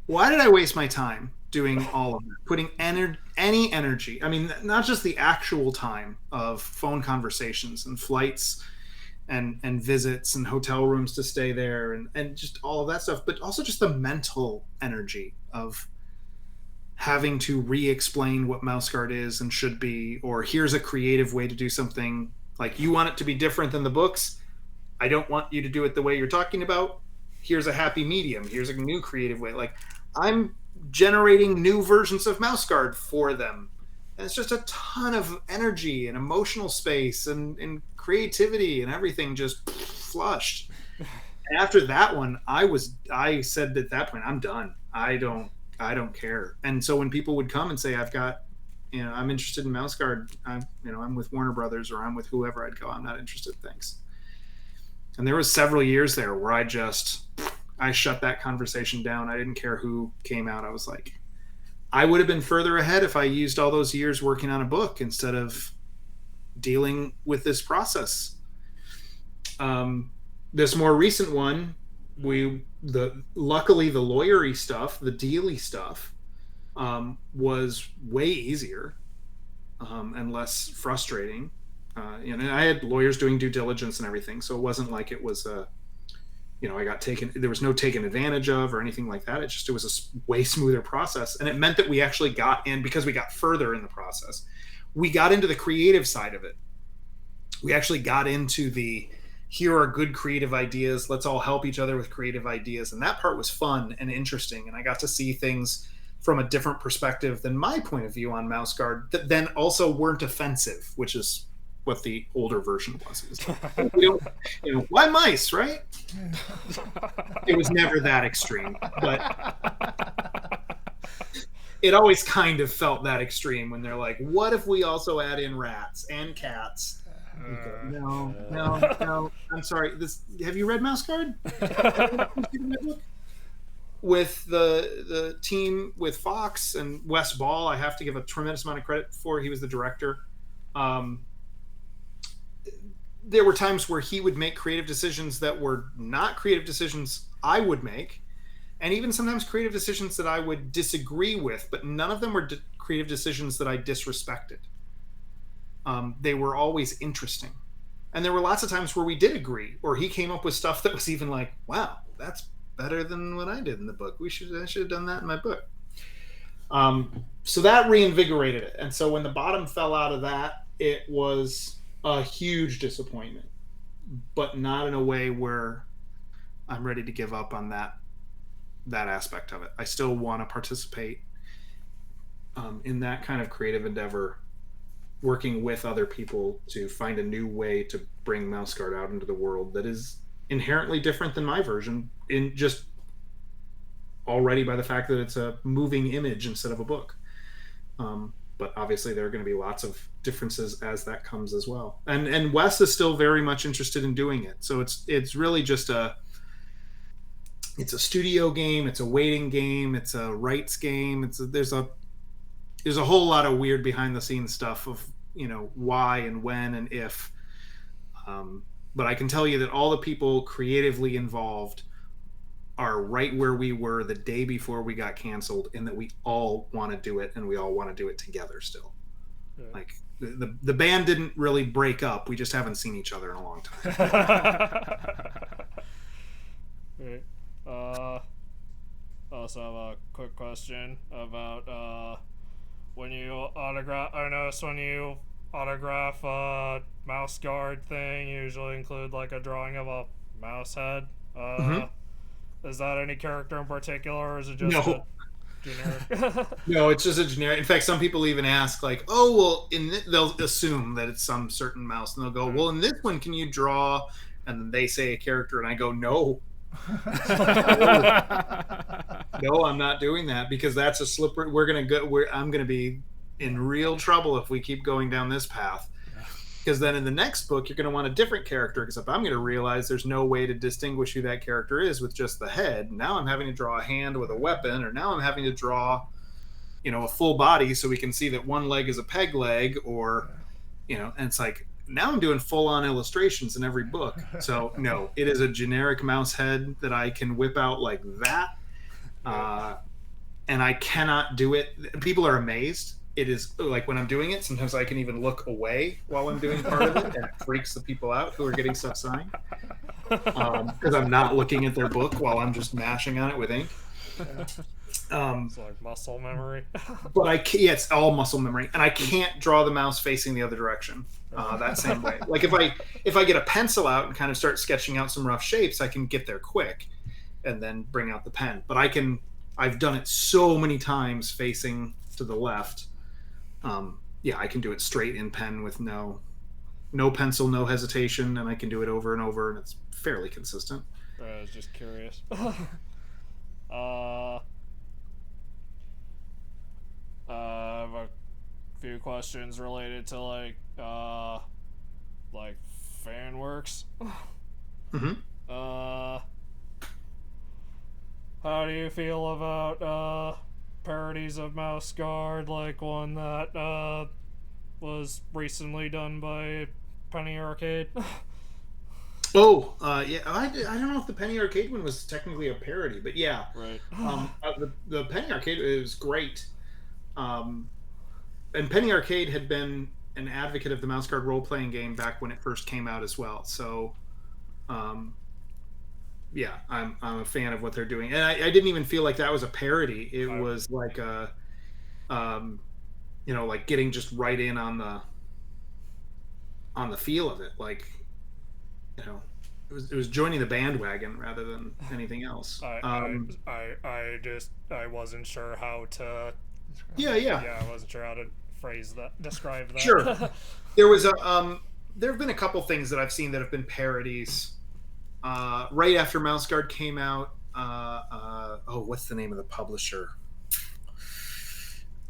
why did I waste my time doing all of that, putting any energy? I mean, not just the actual time of phone conversations and flights and visits and hotel rooms to stay there and just all of that stuff, but also just the mental energy of having to re-explain what Mouse Guard is and should be, or here's a creative way to do something. Like, you want it to be different than the books. I don't want you to do it the way you're talking about. Here's a happy medium. Here's a new creative way. Like, I'm generating new versions of Mouse Guard for them. And it's just a ton of energy and emotional space and creativity and everything just flushed. And after that one, I said at that point, I'm done. I don't care. And so when people would come and say, I've got, I'm interested in Mouse Guard, I'm with Warner Brothers, or I'm with whoever, I'd go, I'm not interested. Thanks. And there was several years there where I shut that conversation down. I didn't care who came out. I was like, I would have been further ahead if I used all those years working on a book instead of dealing with this process. This more recent one, luckily the lawyery stuff, the dealy stuff, was way easier and less frustrating. I had lawyers doing due diligence and everything, so it wasn't like it was I got taken. There was no taken advantage of or anything like that. It was a way smoother process, and it meant that we actually got in, because we got further in the process. We got into the creative side of it. We actually got into here are good creative ideas. Let's all help each other with creative ideas, and that part was fun and interesting. And I got to see things from a different perspective than my point of view on Mouse Guard that then also weren't offensive, which is what the older version was. It was why mice, right? It was never that extreme, but it always kind of felt that extreme when they're like, what if we also add in rats and cats? No, I'm sorry. Have you read Mouse Guard? With the team with Fox and Wes Ball, I have to give a tremendous amount of credit for. He was the director. There were times where he would make creative decisions that were not creative decisions I would make, and even sometimes creative decisions that I would disagree with, but none of them were creative decisions that I disrespected. They were always interesting. And there were lots of times where we did agree, or he came up with stuff that was even like, wow, that's better than what I did in the book. I should have done that in my book. So that reinvigorated it. And so when the bottom fell out of that, it was a huge disappointment, but not in a way where I'm ready to give up on that aspect of it. I still want to participate in that kind of creative endeavor, working with other people to find a new way to bring Mouse Guard out into the world that is inherently different than my version, in just already by the fact that it's a moving image instead of a book. But obviously there are going to be lots of differences as that comes as well. And Wes is still very much interested in doing it. So it's really just it's a studio game. It's a waiting game. It's a rights game. There's a whole lot of weird behind the scenes stuff of, why and when and if. But I can tell you that all the people creatively involved are right where we were the day before we got canceled, and that we all want to do it, and we all want to do it together still. Yeah. Like the band didn't really break up. We just haven't seen each other in a long time. Right. Also have a quick question about when you autograph. I noticed when you autograph a Mouse Guard thing, you usually include like a drawing of a mouse head. Is that any character in particular, or is it just a generic? No, it's just a generic. In fact, some people even ask, like, "Oh, well," they'll assume that it's some certain mouse, and they'll go, "Well, in this one, can you draw?" And then they say a character, and I go, "No." No, I'm not doing that, because that's a slippery. I'm gonna be in real trouble if we keep going down this path. Because then in the next book, you're going to want a different character, except I'm going to realize there's no way to distinguish who that character is with just the head. Now I'm having to draw a hand with a weapon, or now I'm having to draw, a full body so we can see that one leg is a peg leg, or, and it's like, now I'm doing full-on illustrations in every book. So, no, it is a generic mouse head that I can whip out like that. And I cannot do it. People are amazed. It is like when I'm doing it, sometimes I can even look away while I'm doing part of it, and it freaks the people out who are getting stuff signed, because I'm not looking at their book while I'm just mashing on it with ink. It's like muscle memory. But it's all muscle memory, and I can't draw the mouse facing the other direction that same way. Like if I get a pencil out and kind of start sketching out some rough shapes, I can get there quick and then bring out the pen. But I've done it so many times facing to the left. I can do it straight in pen with no pencil, no hesitation, and I can do it over and over, and it's fairly consistent. I was just curious. I have a few questions related to like fan works. Mm-hmm. How do you feel about parodies of Mouse Guard, like one that was recently done by Penny Arcade? Oh, yeah. I don't know if the Penny Arcade one was technically a parody, but yeah. Right. The Penny Arcade is great. Um, and Penny Arcade had been an advocate of the mouse guard role playing game back when it first came out as well. So, um, yeah, I'm a fan of what they're doing, and I didn't even feel like that was a parody. It was like a, um, like getting just right in on the feel of it. Like, it was joining the bandwagon rather than anything else. I wasn't sure how to. Yeah. Yeah, I wasn't sure how to describe that. Sure. There was there have been a couple things that I've seen that have been parodies. Right after Mouse Guard came out, what's the name of the publisher?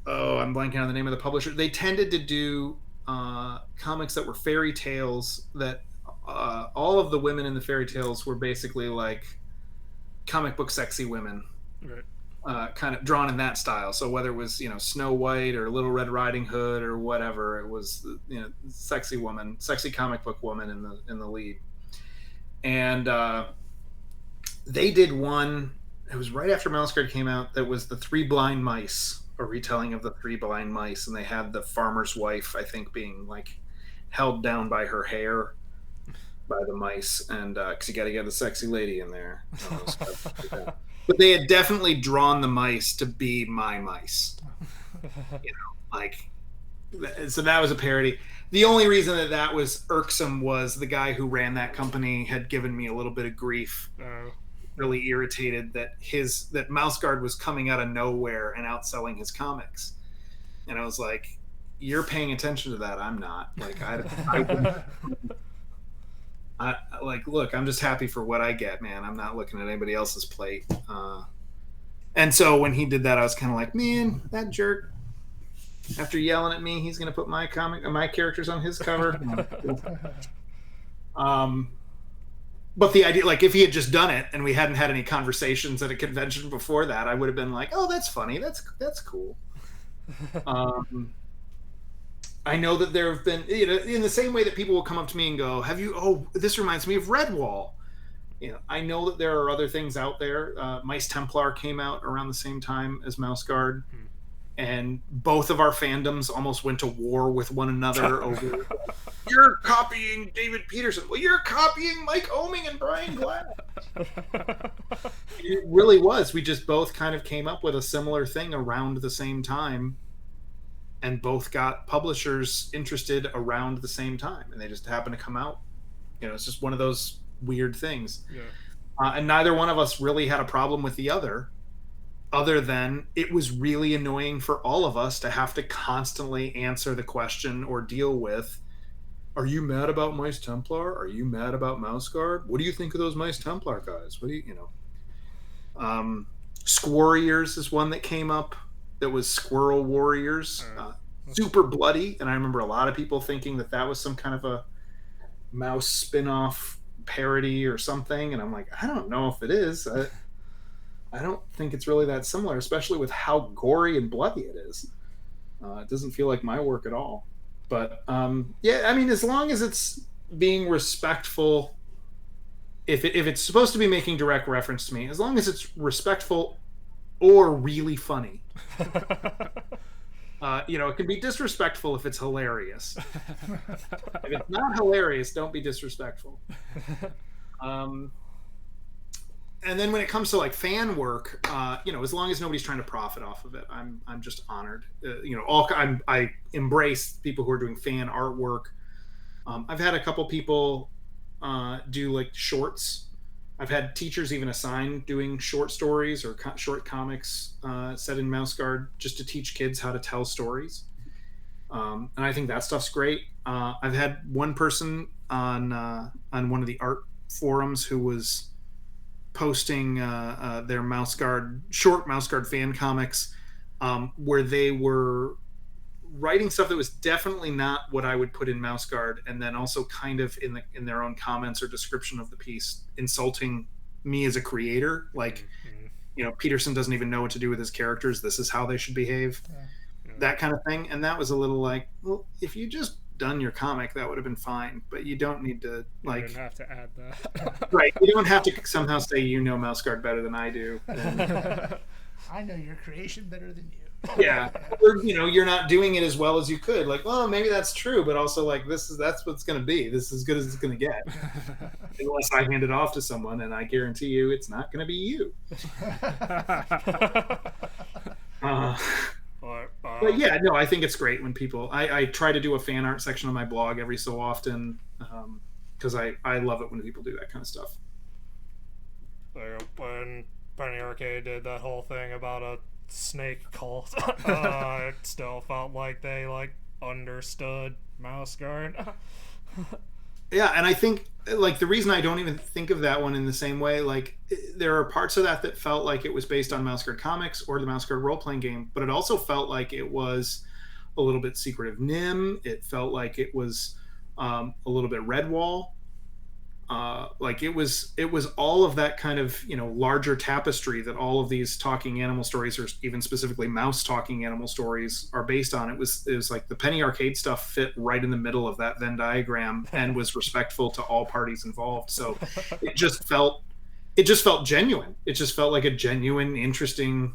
Oh, I'm blanking on the name of the publisher. They tended to do comics that were fairy tales that all of the women in the fairy tales were basically like comic book sexy women. Right. Kind of drawn in that style. So whether it was Snow White or Little Red Riding Hood or whatever, it was sexy comic book woman in the lead. And they did one. It was right after Mouse Guard came out. That was the Three Blind Mice, a retelling of the Three Blind Mice, and they had the farmer's wife, I think, being like held down by her hair by the mice, and because you got to get the sexy lady in there. But they had definitely drawn the mice to be my mice. So that was a parody. The only reason that was irksome was the guy who ran that company had given me a little bit of grief. Really irritated that Mouse Guard was coming out of nowhere and outselling his comics. And I was like, you're paying attention to that. I'm not. Like, look, I'm just happy for what I get, man. I'm not looking at anybody else's plate. And so when he did that, I was kind of like, man, that jerk. After yelling at me, he's going to put my characters on his cover. But the idea, like, if he had just done it and we hadn't had any conversations at a convention before that, I would have been like, oh, that's funny. That's cool. I know that there have been, in the same way that people will come up to me and go, this reminds me of Redwall. I know that there are other things out there. Mice Templar came out around the same time as Mouse Guard. And both of our fandoms almost went to war with one another over, you're copying David Petersen. Well, you're copying Mike Oeming and Brian Glass. It really was. We just both kind of came up with a similar thing around the same time, and both got publishers interested around the same time, and they just happened to come out. It's just one of those weird things. Yeah. And neither one of us really had a problem with the other than it was really annoying for all of us to have to constantly answer the question or deal with, are you mad about Mice Templar? Are you mad about Mouse Guard? What do you think of those Mice Templar guys? What do Squarriors is one that came up that was Squirrel Warriors. Super bloody, and I remember a lot of people thinking that was some kind of a mouse spin-off parody or something, and I'm like, I don't know if it is. I don't think it's really that similar, especially with how gory and bloody it is. It doesn't feel like my work at all. But as long as it's being respectful, if it's supposed to be making direct reference to me, as long as it's respectful or really funny. It can be disrespectful if it's hilarious. If it's not hilarious, don't be disrespectful. And then when it comes to like fan work, as long as nobody's trying to profit off of it, I'm just honored. I embrace people who are doing fan artwork. I've had a couple people do like shorts. I've had teachers even assigned doing short stories or short comics set in Mouse Guard just to teach kids how to tell stories. And I think that stuff's great. I've had one person on one of the art forums who was posting their short Mouse Guard fan comics, where they were writing stuff that was definitely not what I would put in Mouse Guard, and then also kind of in their own comments or description of the piece, insulting me as a creator. Like, Petersen doesn't even know what to do with his characters. This is how they should behave. That kind of thing. And that was a little like, well, if you just done your comic, that would have been fine. But you don't need to You didn't have to add that. right. You don't have to somehow say Mouse Guard better than I do. I know your creation better than you. Yeah, or you're not doing it as well as you could. Like, well, maybe that's true, but also like that's what's going to be. This is as good as it's going to get, unless I hand it off to someone, and I guarantee you, it's not going to be you. But yeah, no, I think it's great when people. I try to do a fan art section on my blog every so often, because I love it when people do that kind of stuff. Like when Penny Arcade did that whole thing about a snake cult, it still felt like they understood Mouse Guard. Yeah, and I think the reason I don't even think of that one in the same way, there are parts of that felt like it was based on Mouse Guard comics or the Mouse Guard role-playing game, but it also felt like it was a little bit Secret of Nim. It felt like it was a little bit Redwall. It was all of that kind of larger tapestry that all of these talking animal stories, or even specifically mouse talking animal stories, are based on. It was like the Penny Arcade stuff fit right in the middle of that Venn diagram and was respectful to all parties involved. So it just felt genuine. It just felt like a genuine, interesting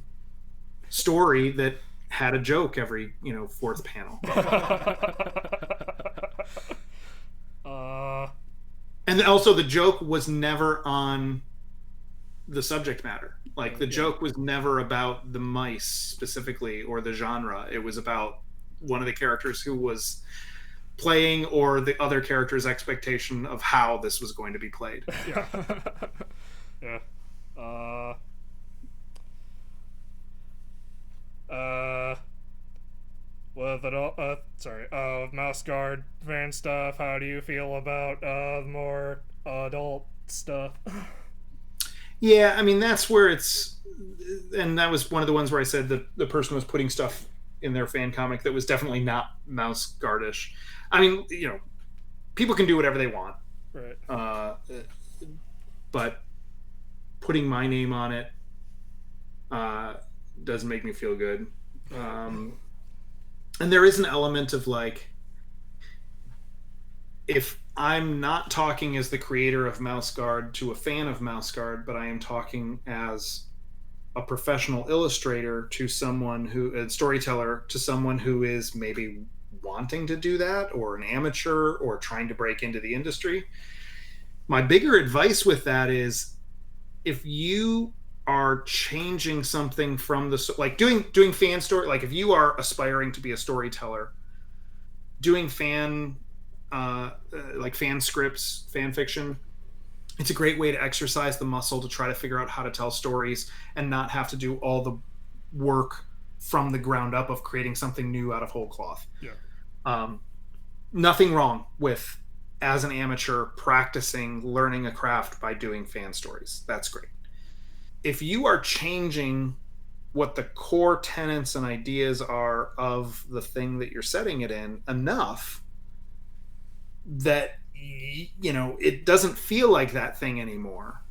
story that had a joke every fourth panel. And also the joke was never on the subject matter. The joke was never about the mice specifically or the genre. It was about one of the characters who was playing or the other character's expectation of how this was going to be played. Yeah. Yeah. With Mouse Guard fan stuff, how do you feel about more adult stuff? Yeah, I mean, that's where and that was one of the ones where I said that the person was putting stuff in their fan comic that was definitely not Mouse Guardish. I mean, people can do whatever they want. Right. But putting my name on it doesn't make me feel good. And there is an element of if I'm not talking as the creator of Mouse Guard to a fan of Mouse Guard, but I am talking as a professional illustrator to someone a storyteller to someone who is maybe wanting to do that, or an amateur, or trying to break into the industry. My bigger advice with that is, if you are changing something from doing fan story, if you are aspiring to be a storyteller, doing fan scripts, fan fiction, it's a great way to exercise the muscle to try to figure out how to tell stories and not have to do all the work from the ground up of creating something new out of whole cloth. Yeah. Nothing wrong with, as an amateur, practicing learning a craft by doing fan stories. That's great. If you are changing what the core tenets and ideas are of the thing that you're setting it in enough that it doesn't feel like that thing anymore,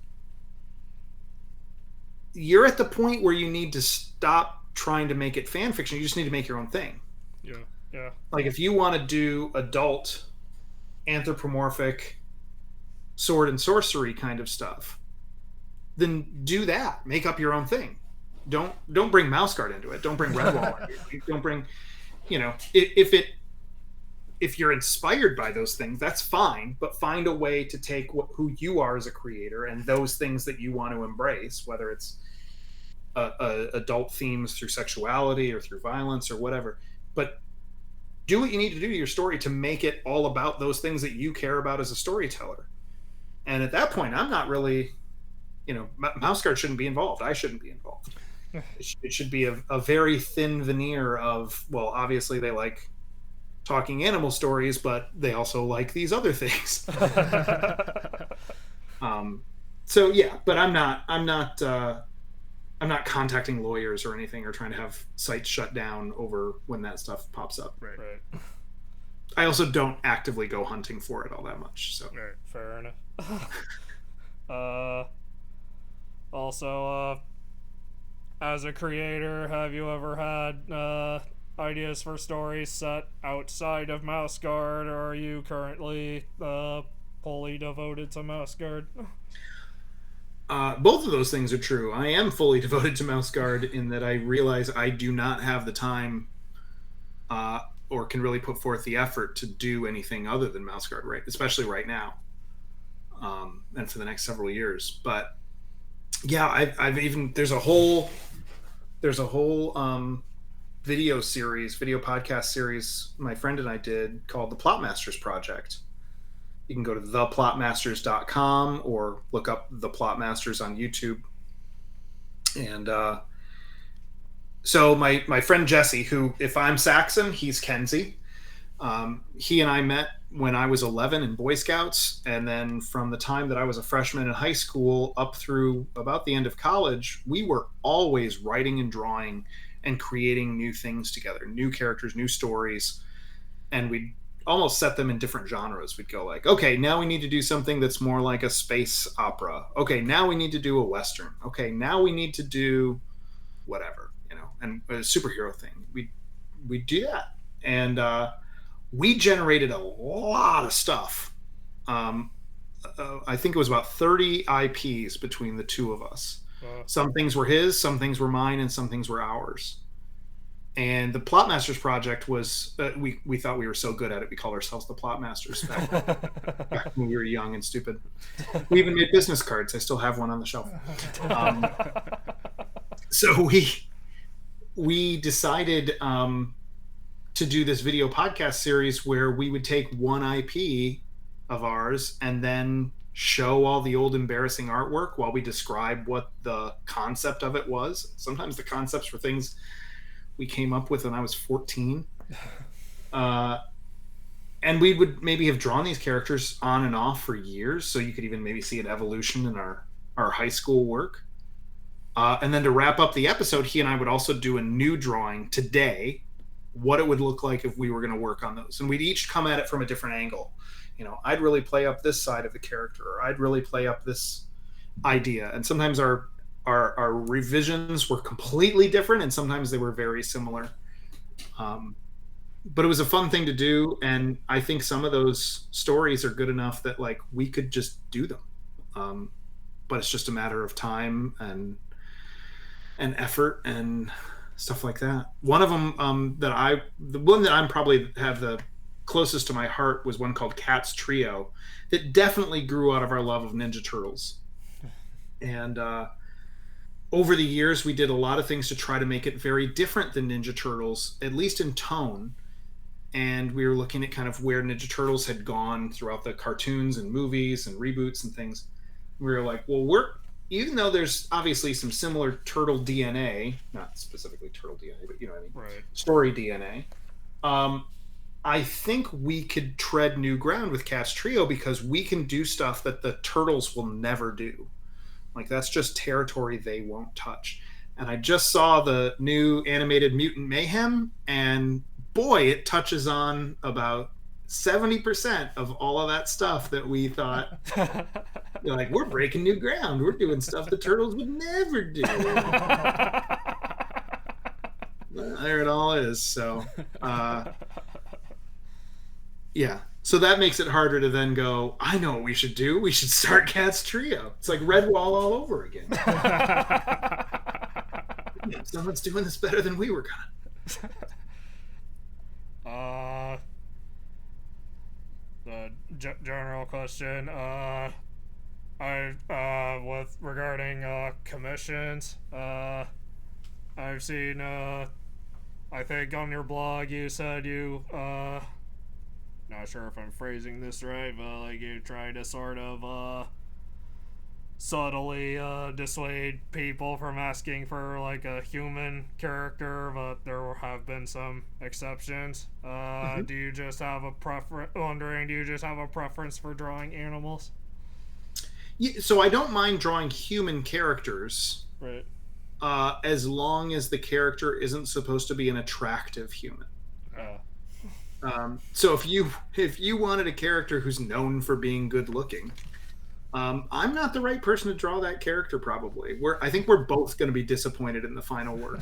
you're at the point where you need to stop trying to make it fan fiction. You just need to make your own thing. Yeah. If you want to do adult anthropomorphic sword and sorcery kind of stuff, then do that. Make up your own thing. Don't bring Mouse Guard into it. Don't bring Redwall into it. Don't bring, if you're inspired by those things, that's fine. But find a way to take who you are as a creator and those things that you want to embrace, whether it's adult themes through sexuality or through violence or whatever. But do what you need to do to your story to make it all about those things that you care about as a storyteller. And at that point, I'm not really. Mouse Guard shouldn't be involved. I shouldn't be involved. It should be a very thin veneer of, well, obviously they like talking animal stories, but they also like these other things. So yeah, but I'm not contacting lawyers or anything, or trying to have sites shut down over when that stuff pops up. Right. I also don't actively go hunting for it all that much. So right, fair enough. Also, as a creator, have you ever had ideas for stories set outside of Mouse Guard, or are you currently wholly devoted to Mouse Guard? Both of those things are true. I am fully devoted to Mouse Guard in that I realize I do not have the time or can really put forth the effort to do anything other than Mouse Guard, right? Especially right now, and for the next several years. But yeah, I've even there's a whole video podcast series my friend and I did called the Plotmasters Project. You can go to theplotmasters.com or look up the Plotmasters on YouTube. And so my friend Jesse, who, if I'm Saxon, he's Kenzie. He and I met when I was 11 in Boy Scouts. And then from the time that I was a freshman in high school up through about the end of college, we were always writing and drawing and creating new things together, new characters, new stories. And we'd almost set them in different genres. We'd go like, okay, now we need to do something that's more like a space opera. Okay, now we need to do a Western. Okay, now we need to do whatever, and a superhero thing. We do that. And we generated a lot of stuff. I think it was about 30 IPs between the two of us. Some things were his, some things were mine, and some things were ours. And the Plotmasters Project was, we thought we were so good at it, we called ourselves the Plotmasters back when we were young and stupid. We even made business cards. I still have one on the shelf. So we decided to do this video podcast series where we would take one IP of ours and then show all the old embarrassing artwork while we describe what the concept of it was. Sometimes the concepts were things we came up with when I was 14. And we would maybe have drawn these characters on and off for years, so you could even maybe see an evolution in our high school work. And then to wrap up the episode, he and I would also do a new drawing today, what it would look like if we were going to work on those. And we'd each come at it from a different angle. I'd really play up this side of the character, or I'd really play up this idea. And sometimes our revisions were completely different, and sometimes they were very similar. But it was a fun thing to do, and I think some of those stories are good enough that like we could just do them. But it's just a matter of time and effort and stuff like that. One of them the one that I'm probably have the closest to my heart was one called Cat's Trio that definitely grew out of our love of Ninja Turtles. And over the years, we did a lot of things to try to make it very different than Ninja Turtles, at least in tone. And we were looking at kind of where Ninja Turtles had gone throughout the cartoons and movies and reboots and things. We were like, well, even though there's obviously some similar turtle DNA, not specifically turtle DNA, but you know what I mean, right. Story DNA, I think we could tread new ground with Cat's Trio because we can do stuff that the Turtles will never do. Like, that's just territory they won't touch. And I just saw the new animated Mutant Mayhem, and boy, it touches on about 70% of all of that stuff that we thought, like, we're breaking new ground. We're doing stuff the Turtles would never do. Well, there it all is. So, yeah. So that makes it harder to then go, I know what we should do. We should start Cat's Trio. It's like Redwall all over again. Someone's doing this better than we were gonna. The general question, with regarding commissions, I've seen, I think on your blog you said you, not sure if I'm phrasing this right, but like you try to sort of subtly dissuade people from asking for like a human character, but there have been some exceptions. Do you just have a preference for drawing animals? Yeah, so I don't mind drawing human characters, right? As long as the character isn't supposed to be an attractive human. So if you wanted a character who's known for being good looking, I'm not the right person to draw that character. Probably. I think we're both going to be disappointed in the final work.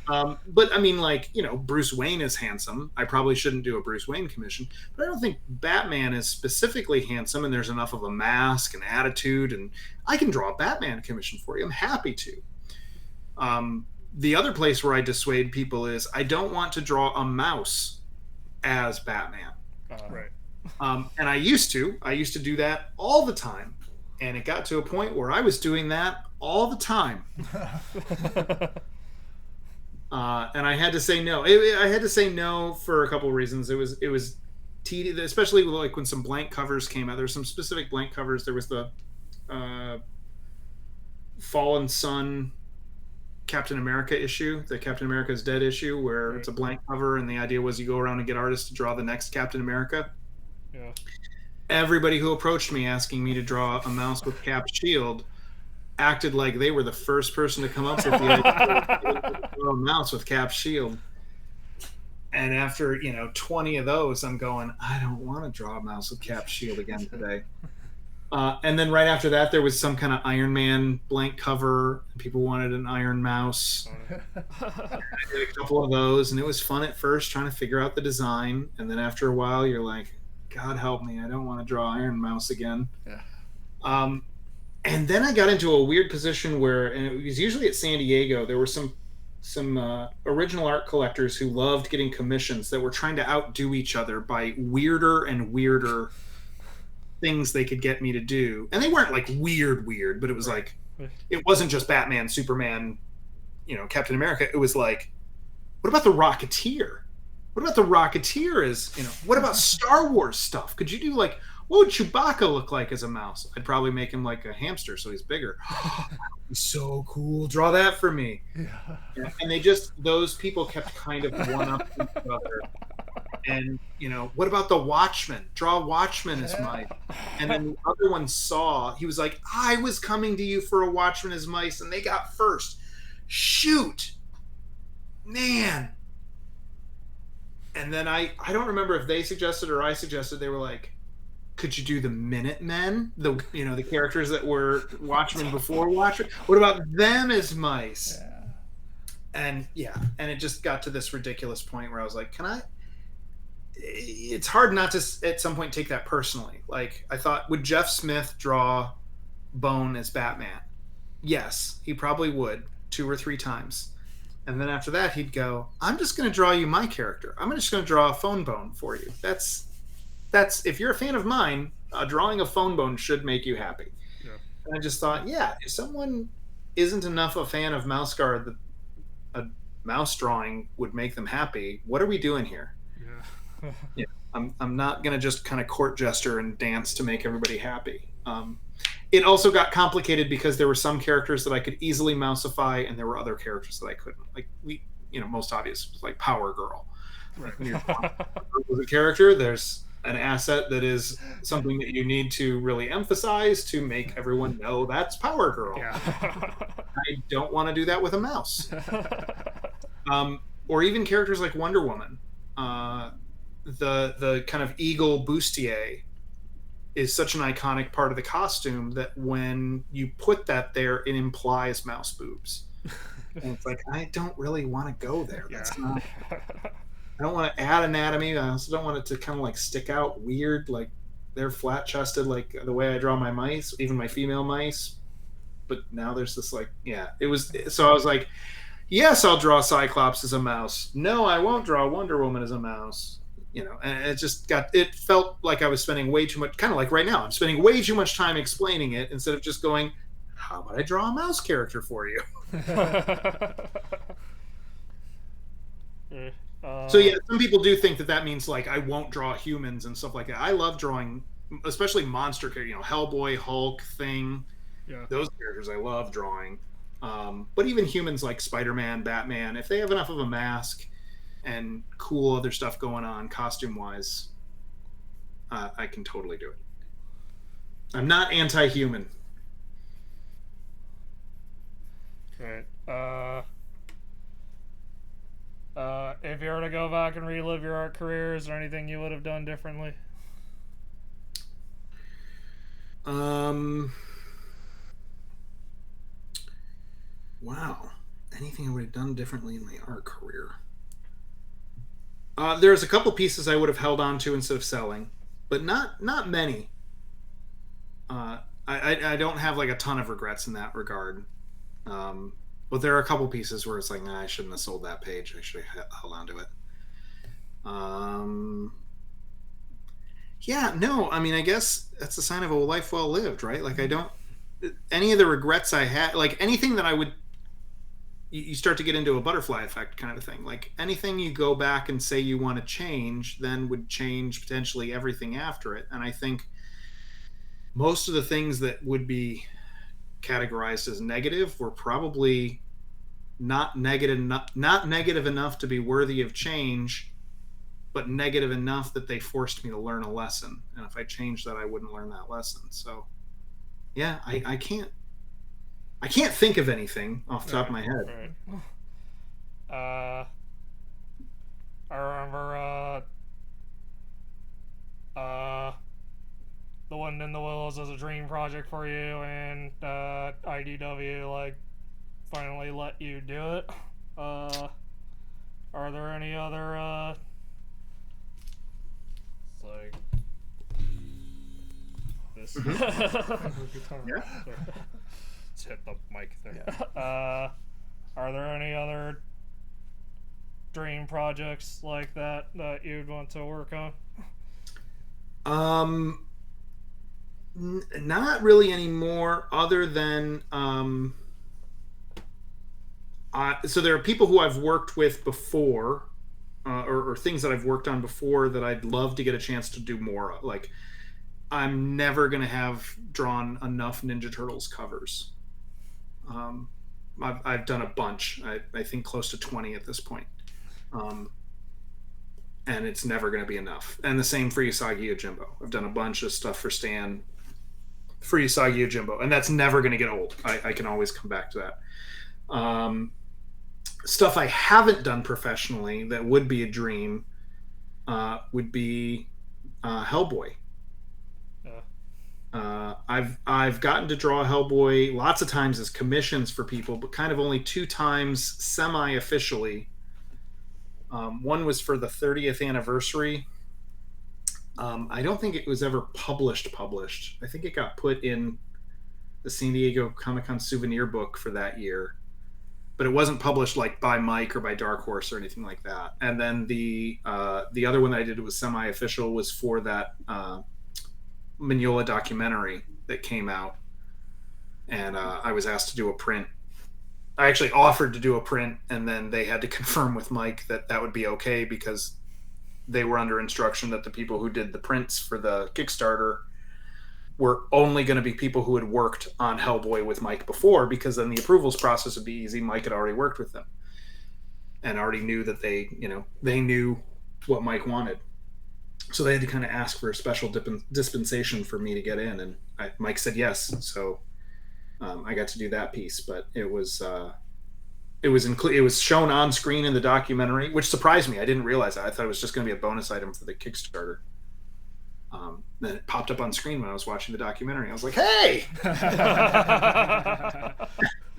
But I mean, like, Bruce Wayne is handsome. I probably shouldn't do a Bruce Wayne commission, but I don't think Batman is specifically handsome, and there's enough of a mask and attitude, and I can draw a Batman commission for you. I'm happy to. The other place where I dissuade people is I don't want to draw a mouse as Batman. Right. And I used to do that all the time. And it got to a point where I was doing that all the time. And I had to say no. I had to say no for a couple of reasons. It was tedious, especially like when some blank covers came out. There were some specific blank covers. There was the Fallen Sun Captain America issue, the Captain America's Dead issue, where it's a blank cover, and the idea was you go around and get artists to draw the next Captain America. Yeah. Everybody who approached me asking me to draw a mouse with Cap's shield acted like they were the first person to come up with the idea to draw a mouse with Cap's shield. And after 20 of those, I'm going, I don't want to draw a mouse with Cap's shield again today. And then right after that, there was some kind of Iron Man blank cover. People wanted an Iron Mouse. I did a couple of those, and it was fun at first trying to figure out the design. And then after a while, you're like, God help me, I don't want to draw Iron Mouse again. Yeah. And then I got into a weird position where, and it was usually at San Diego, there were some original art collectors who loved getting commissions that were trying to outdo each other by weirder and weirder things they could get me to do. And they weren't like weird, but it was like, it wasn't just Batman, Superman, Captain America. It was like, what about the Rocketeer? What about the Rocketeer what about Star Wars stuff? Could you do like, what would Chewbacca look like as a mouse? I'd probably make him like a hamster so he's bigger. That would be so cool. Draw that for me. Yeah. And those people kept kind of one up each other. And, what about the Watchmen? Draw Watchmen as mice. And then the other one he was like, I was coming to you for a Watchmen as mice, and they got first. Shoot. Man. And then I don't remember if they suggested or I suggested, they were like, could you do the Minutemen? The characters that were Watchmen before Watchmen? What about them as mice? Yeah. And it just got to this ridiculous point where I was like, it's hard not to at some point take that personally. Like, I thought, would Jeff Smith draw Bone as Batman? Yes, he probably would 2 or 3 times. And then after that, he'd go, I'm just going to draw you my character. I'm just going to draw a phone bone for you. That's if you're a fan of mine, drawing a phone bone should make you happy. Yeah. And I just thought, if someone isn't enough a fan of Mouse Guard that a mouse drawing would make them happy, what are we doing here? Yeah, I'm not going to just kind of court gesture and dance to make everybody happy. It also got complicated because there were some characters that I could easily mousify, and there were other characters that I couldn't. Like, most obvious was like Power Girl. Right. When you're with a character, there's an asset that is something that you need to really emphasize to make everyone know that's Power Girl. Yeah. I don't want to do that with a mouse. Or even characters like Wonder Woman. The kind of eagle bustier is such an iconic part of the costume that when you put that there, it implies mouse boobs. And it's like, I don't really want to go there. That's not. I don't want to add anatomy. I also don't want it to kind of like stick out weird, like they're flat chested, like the way I draw my mice, even my female mice. But now there's this like, it was. So I was like, yes, I'll draw Cyclops as a mouse. No, I won't draw Wonder Woman as a mouse. And it felt like I was spending way too much, kind of like right now, I'm spending way too much time explaining it instead of just going, how about I draw a mouse character for you? So some people do think that means like I won't draw humans and stuff like that. I love drawing, especially monster characters, Hellboy, Hulk, Thing. Yeah. Those characters I love drawing. But even humans like Spider-Man, Batman, if they have enough of a mask and cool other stuff going on costume-wise, I can totally do it. I'm not anti-human. Right. If you were to go back and relive your art career, is there anything you would have done differently? Wow. anything I would have done differently in my art career. There's a couple pieces I would have held on to instead of selling, but not many. I don't have like a ton of regrets in that regard. But there are a couple pieces where it's like, nah, I shouldn't have sold that page. I should have held on to it. Yeah, no, I mean, I guess that's a sign of a life well lived, right? Like, I don't, any of the regrets I had, like anything that I would, you start to get into a butterfly effect kind of thing. Like anything you go back and say you want to change, then would change potentially everything after it. And I think most of the things that would be categorized as negative were probably not negative enough to be worthy of change, but negative enough that they forced me to learn a lesson. And if I changed that, I wouldn't learn that lesson. So yeah, I can't think of anything off the top of my head. Right. I remember the one in the Willows was a dream project for you, and IDW like finally let you do it. Are there any other it's like this Yeah. Let's hit the mic there. Yeah. Are there any other dream projects like that you'd want to work on? Not really anymore, other than so there are people who I've worked with before, or things that I've worked on before that I'd love to get a chance to do more of. Like, I'm never going to have drawn enough Ninja Turtles covers. I've done a bunch. I think close to 20 at this point. And it's never going to be enough. And the same for Usagi Yojimbo. I've done a bunch of stuff for Stan, for Usagi Yojimbo, and that's never going to get old. I can always come back to that. Stuff I haven't done professionally that would be a dream would be Hellboy. I've gotten to draw Hellboy lots of times as commissions for people, but kind of only 2 times semi-officially. One was for the 30th anniversary. I don't think it was ever published. I think it got put in the San Diego Comic-Con souvenir book for that year, but it wasn't published like by Mike or by Dark Horse or anything like that. And then the other one that I did was semi-official, was for that Mignola documentary that came out, and I was asked to do a print. I actually offered to do a print, and then they had to confirm with Mike that that would be okay, because they were under instruction that the people who did the prints for the Kickstarter were only going to be people who had worked on Hellboy with Mike before, because then the approvals process would be easy. Mike had already worked with them and already knew that they knew what Mike wanted. So they had to kind of ask for a special dispensation for me to get in, and Mike said yes. So I got to do that piece, but it was shown on screen in the documentary, which surprised me. I didn't realize that. I thought it was just going to be a bonus item for the Kickstarter. Then it popped up on screen when I was watching the documentary. I was like, "Hey, I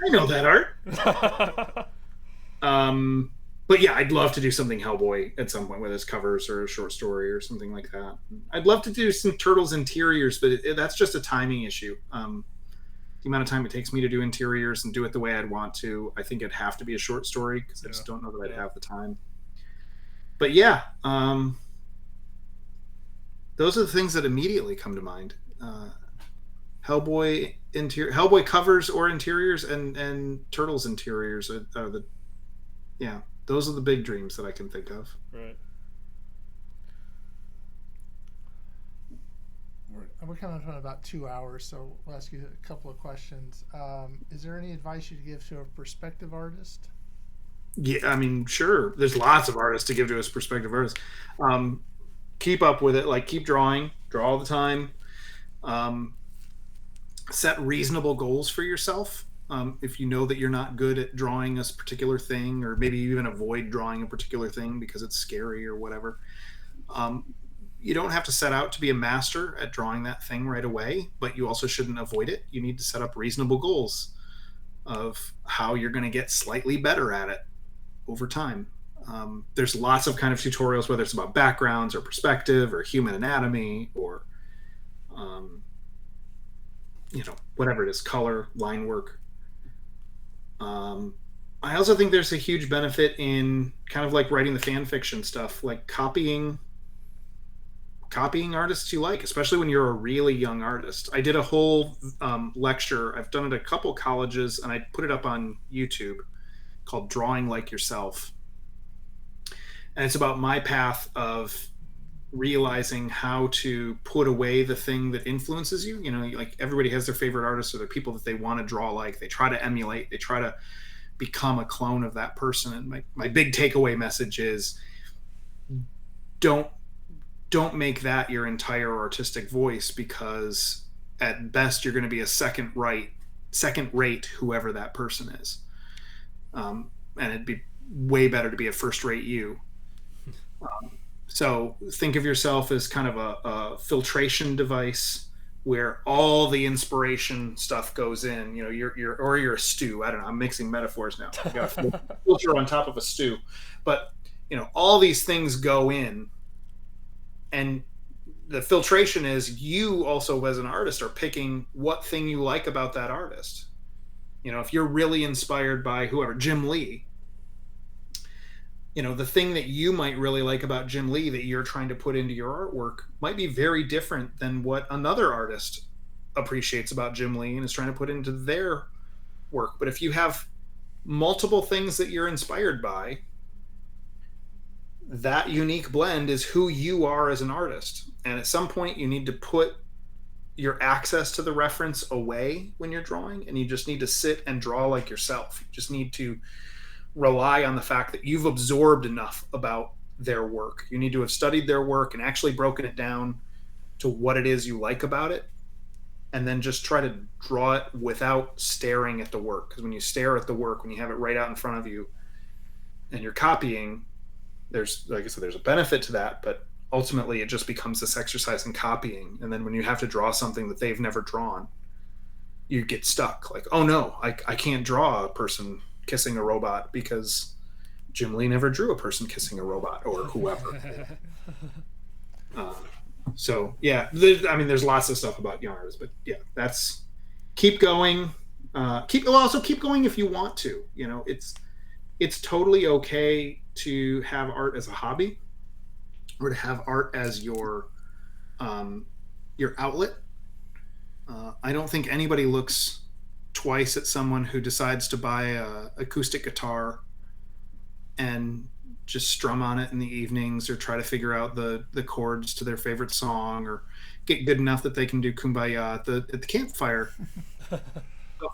know that art." But yeah, I'd love to do something Hellboy at some point, whether it's covers or a short story or something like that. I'd love to do some Turtles interiors, but that's just a timing issue. The amount of time it takes me to do interiors and do it the way I'd want to, I think it'd have to be a short story, because I just don't know that I'd have the time. But yeah, those are the things that immediately come to mind. Hellboy covers or interiors, and Turtles interiors are the, those are the big dreams that I can think of. Right. We're coming up on about 2 hours, so we'll ask you a couple of questions. Is there any advice you'd give to a prospective artist? Yeah, I mean, sure. There's lots of artists to give to a prospective artist. Keep up with it. Like, keep drawing. Draw all the time. Set reasonable goals for yourself. If you know that you're not good at drawing a particular thing, or maybe even avoid drawing a particular thing because it's scary or whatever, you don't have to set out to be a master at drawing that thing right away, but you also shouldn't avoid it. You need to set up reasonable goals. of how you're going to get slightly better at it over time. There's lots of kind of tutorials, whether it's about backgrounds or perspective or human anatomy or, whatever it is, color, line work. I also think there's a huge benefit in kind of like writing the fan fiction stuff, like copying artists you like, especially when you're a really young artist. I did a whole lecture. I've done it at a couple colleges, and I put it up on YouTube, called Drawing Like Yourself. And it's about my path of realizing how to put away the thing that influences you. Like everybody has their favorite artists or their people that they want to draw like. They try to emulate. They try to become a clone of that person. And my big takeaway message is don't make that your entire artistic voice, because at best you're going to be a second rate whoever that person is. And it'd be way better to be a first rate you. So think of yourself as kind of a filtration device where all the inspiration stuff goes in. You're a stew. I don't know. I'm mixing metaphors now. You got a filter on top of a stew, but all these things go in, and the filtration is you also as an artist are picking what thing you like about that artist. If you're really inspired by whoever, Jim Lee, the thing that you might really like about Jim Lee that you're trying to put into your artwork might be very different than what another artist appreciates about Jim Lee and is trying to put into their work. But if you have multiple things that you're inspired by, that unique blend is who you are as an artist. And at some point you need to put your access to the reference away when you're drawing, and you just need to sit and draw like yourself. You just need to rely on the fact that you've absorbed enough about their work. You need to have studied their work and actually broken it down to what it is you like about it, and then just try to draw it without staring at the work. Because when you stare at the work, when you have it right out in front of you and you're copying, there's, like I said, there's a benefit to that, but ultimately it just becomes this exercise in copying. And then when you have to draw something that they've never drawn, you get stuck. Like, oh no, I can't draw a person kissing a robot because Jim Lee never drew a person kissing a robot or whoever. So yeah, there's lots of stuff about young artists, but yeah, that's keep going. Keep going if you want to. It's totally okay to have art as a hobby, or to have art as your outlet. I don't think anybody looks twice at someone who decides to buy a acoustic guitar and just strum on it in the evenings, or try to figure out the chords to their favorite song, or get good enough that they can do Kumbaya at the campfire.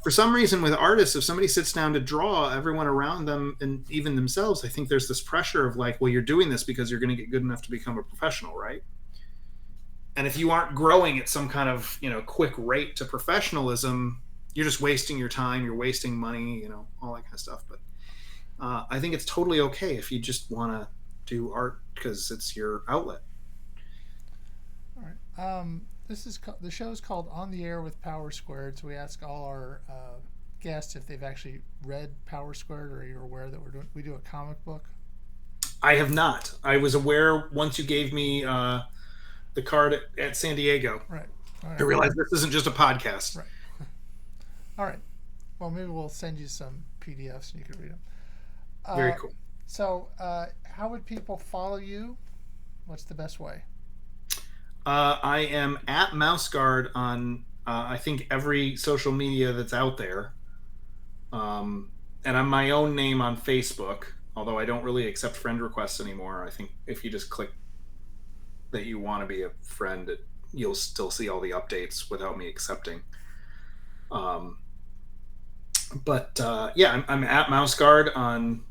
For some reason with artists, if somebody sits down to draw, everyone around them and even themselves, I think there's this pressure of like, well, you're doing this because you're going to get good enough to become a professional, right? And if you aren't growing at some kind of quick rate to professionalism, you're just wasting your time, you're wasting money, all that kind of stuff. But I think it's totally okay if you just want to do art because it's your outlet. All right. The show is called On the Air with Power Squared. So we ask all our guests if they've actually read Power Squared, or you're aware that we do a comic book. I have not. I was aware once you gave me the card at San Diego. Right. All right. I realized this isn't just a podcast. Right. All right. Well, maybe we'll send you some PDFs and you can read them. Very cool. So, how would people follow you? What's the best way? I am at MouseGuard on I think every social media that's out there, and I'm my own name on Facebook. Although I don't really accept friend requests anymore. I think if you just click that you want to be a friend, you'll still see all the updates without me accepting. But I'm at MouseGuard on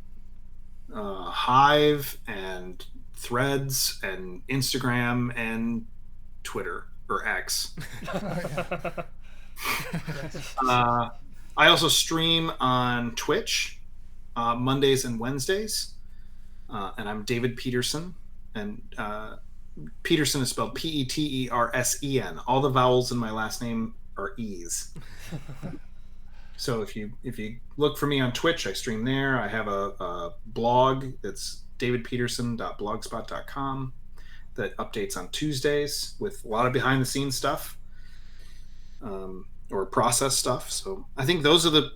Hive and Threads and Instagram and Twitter, or X. I also stream on Twitch Mondays and Wednesdays, and I'm David Petersen, and Petersen is spelled Petersen. All the vowels in my last name are E's. So if you look for me on Twitch, I stream there. I have a blog that's davidpetersen.blogspot.com that updates on Tuesdays with a lot of behind the scenes stuff, or process stuff. So I think those are the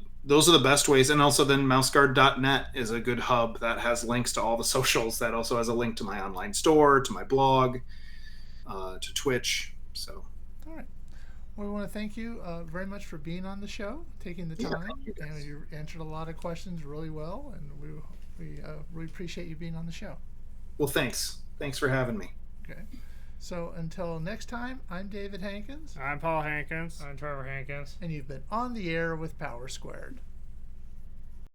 best ways. And also then mouseguard.net is a good hub that has links to all the socials. That also has a link to my online store, to my blog, to Twitch. So. All right. Well, we want to thank you very much for being on the show, taking the time. You answered a lot of questions really well, and we really appreciate you being on the show. Well, thanks. Thanks for having me. Okay. So until next time, I'm David Hankins. I'm Paul Hankins. I'm Trevor Hankins. And you've been on the air with Power Squared.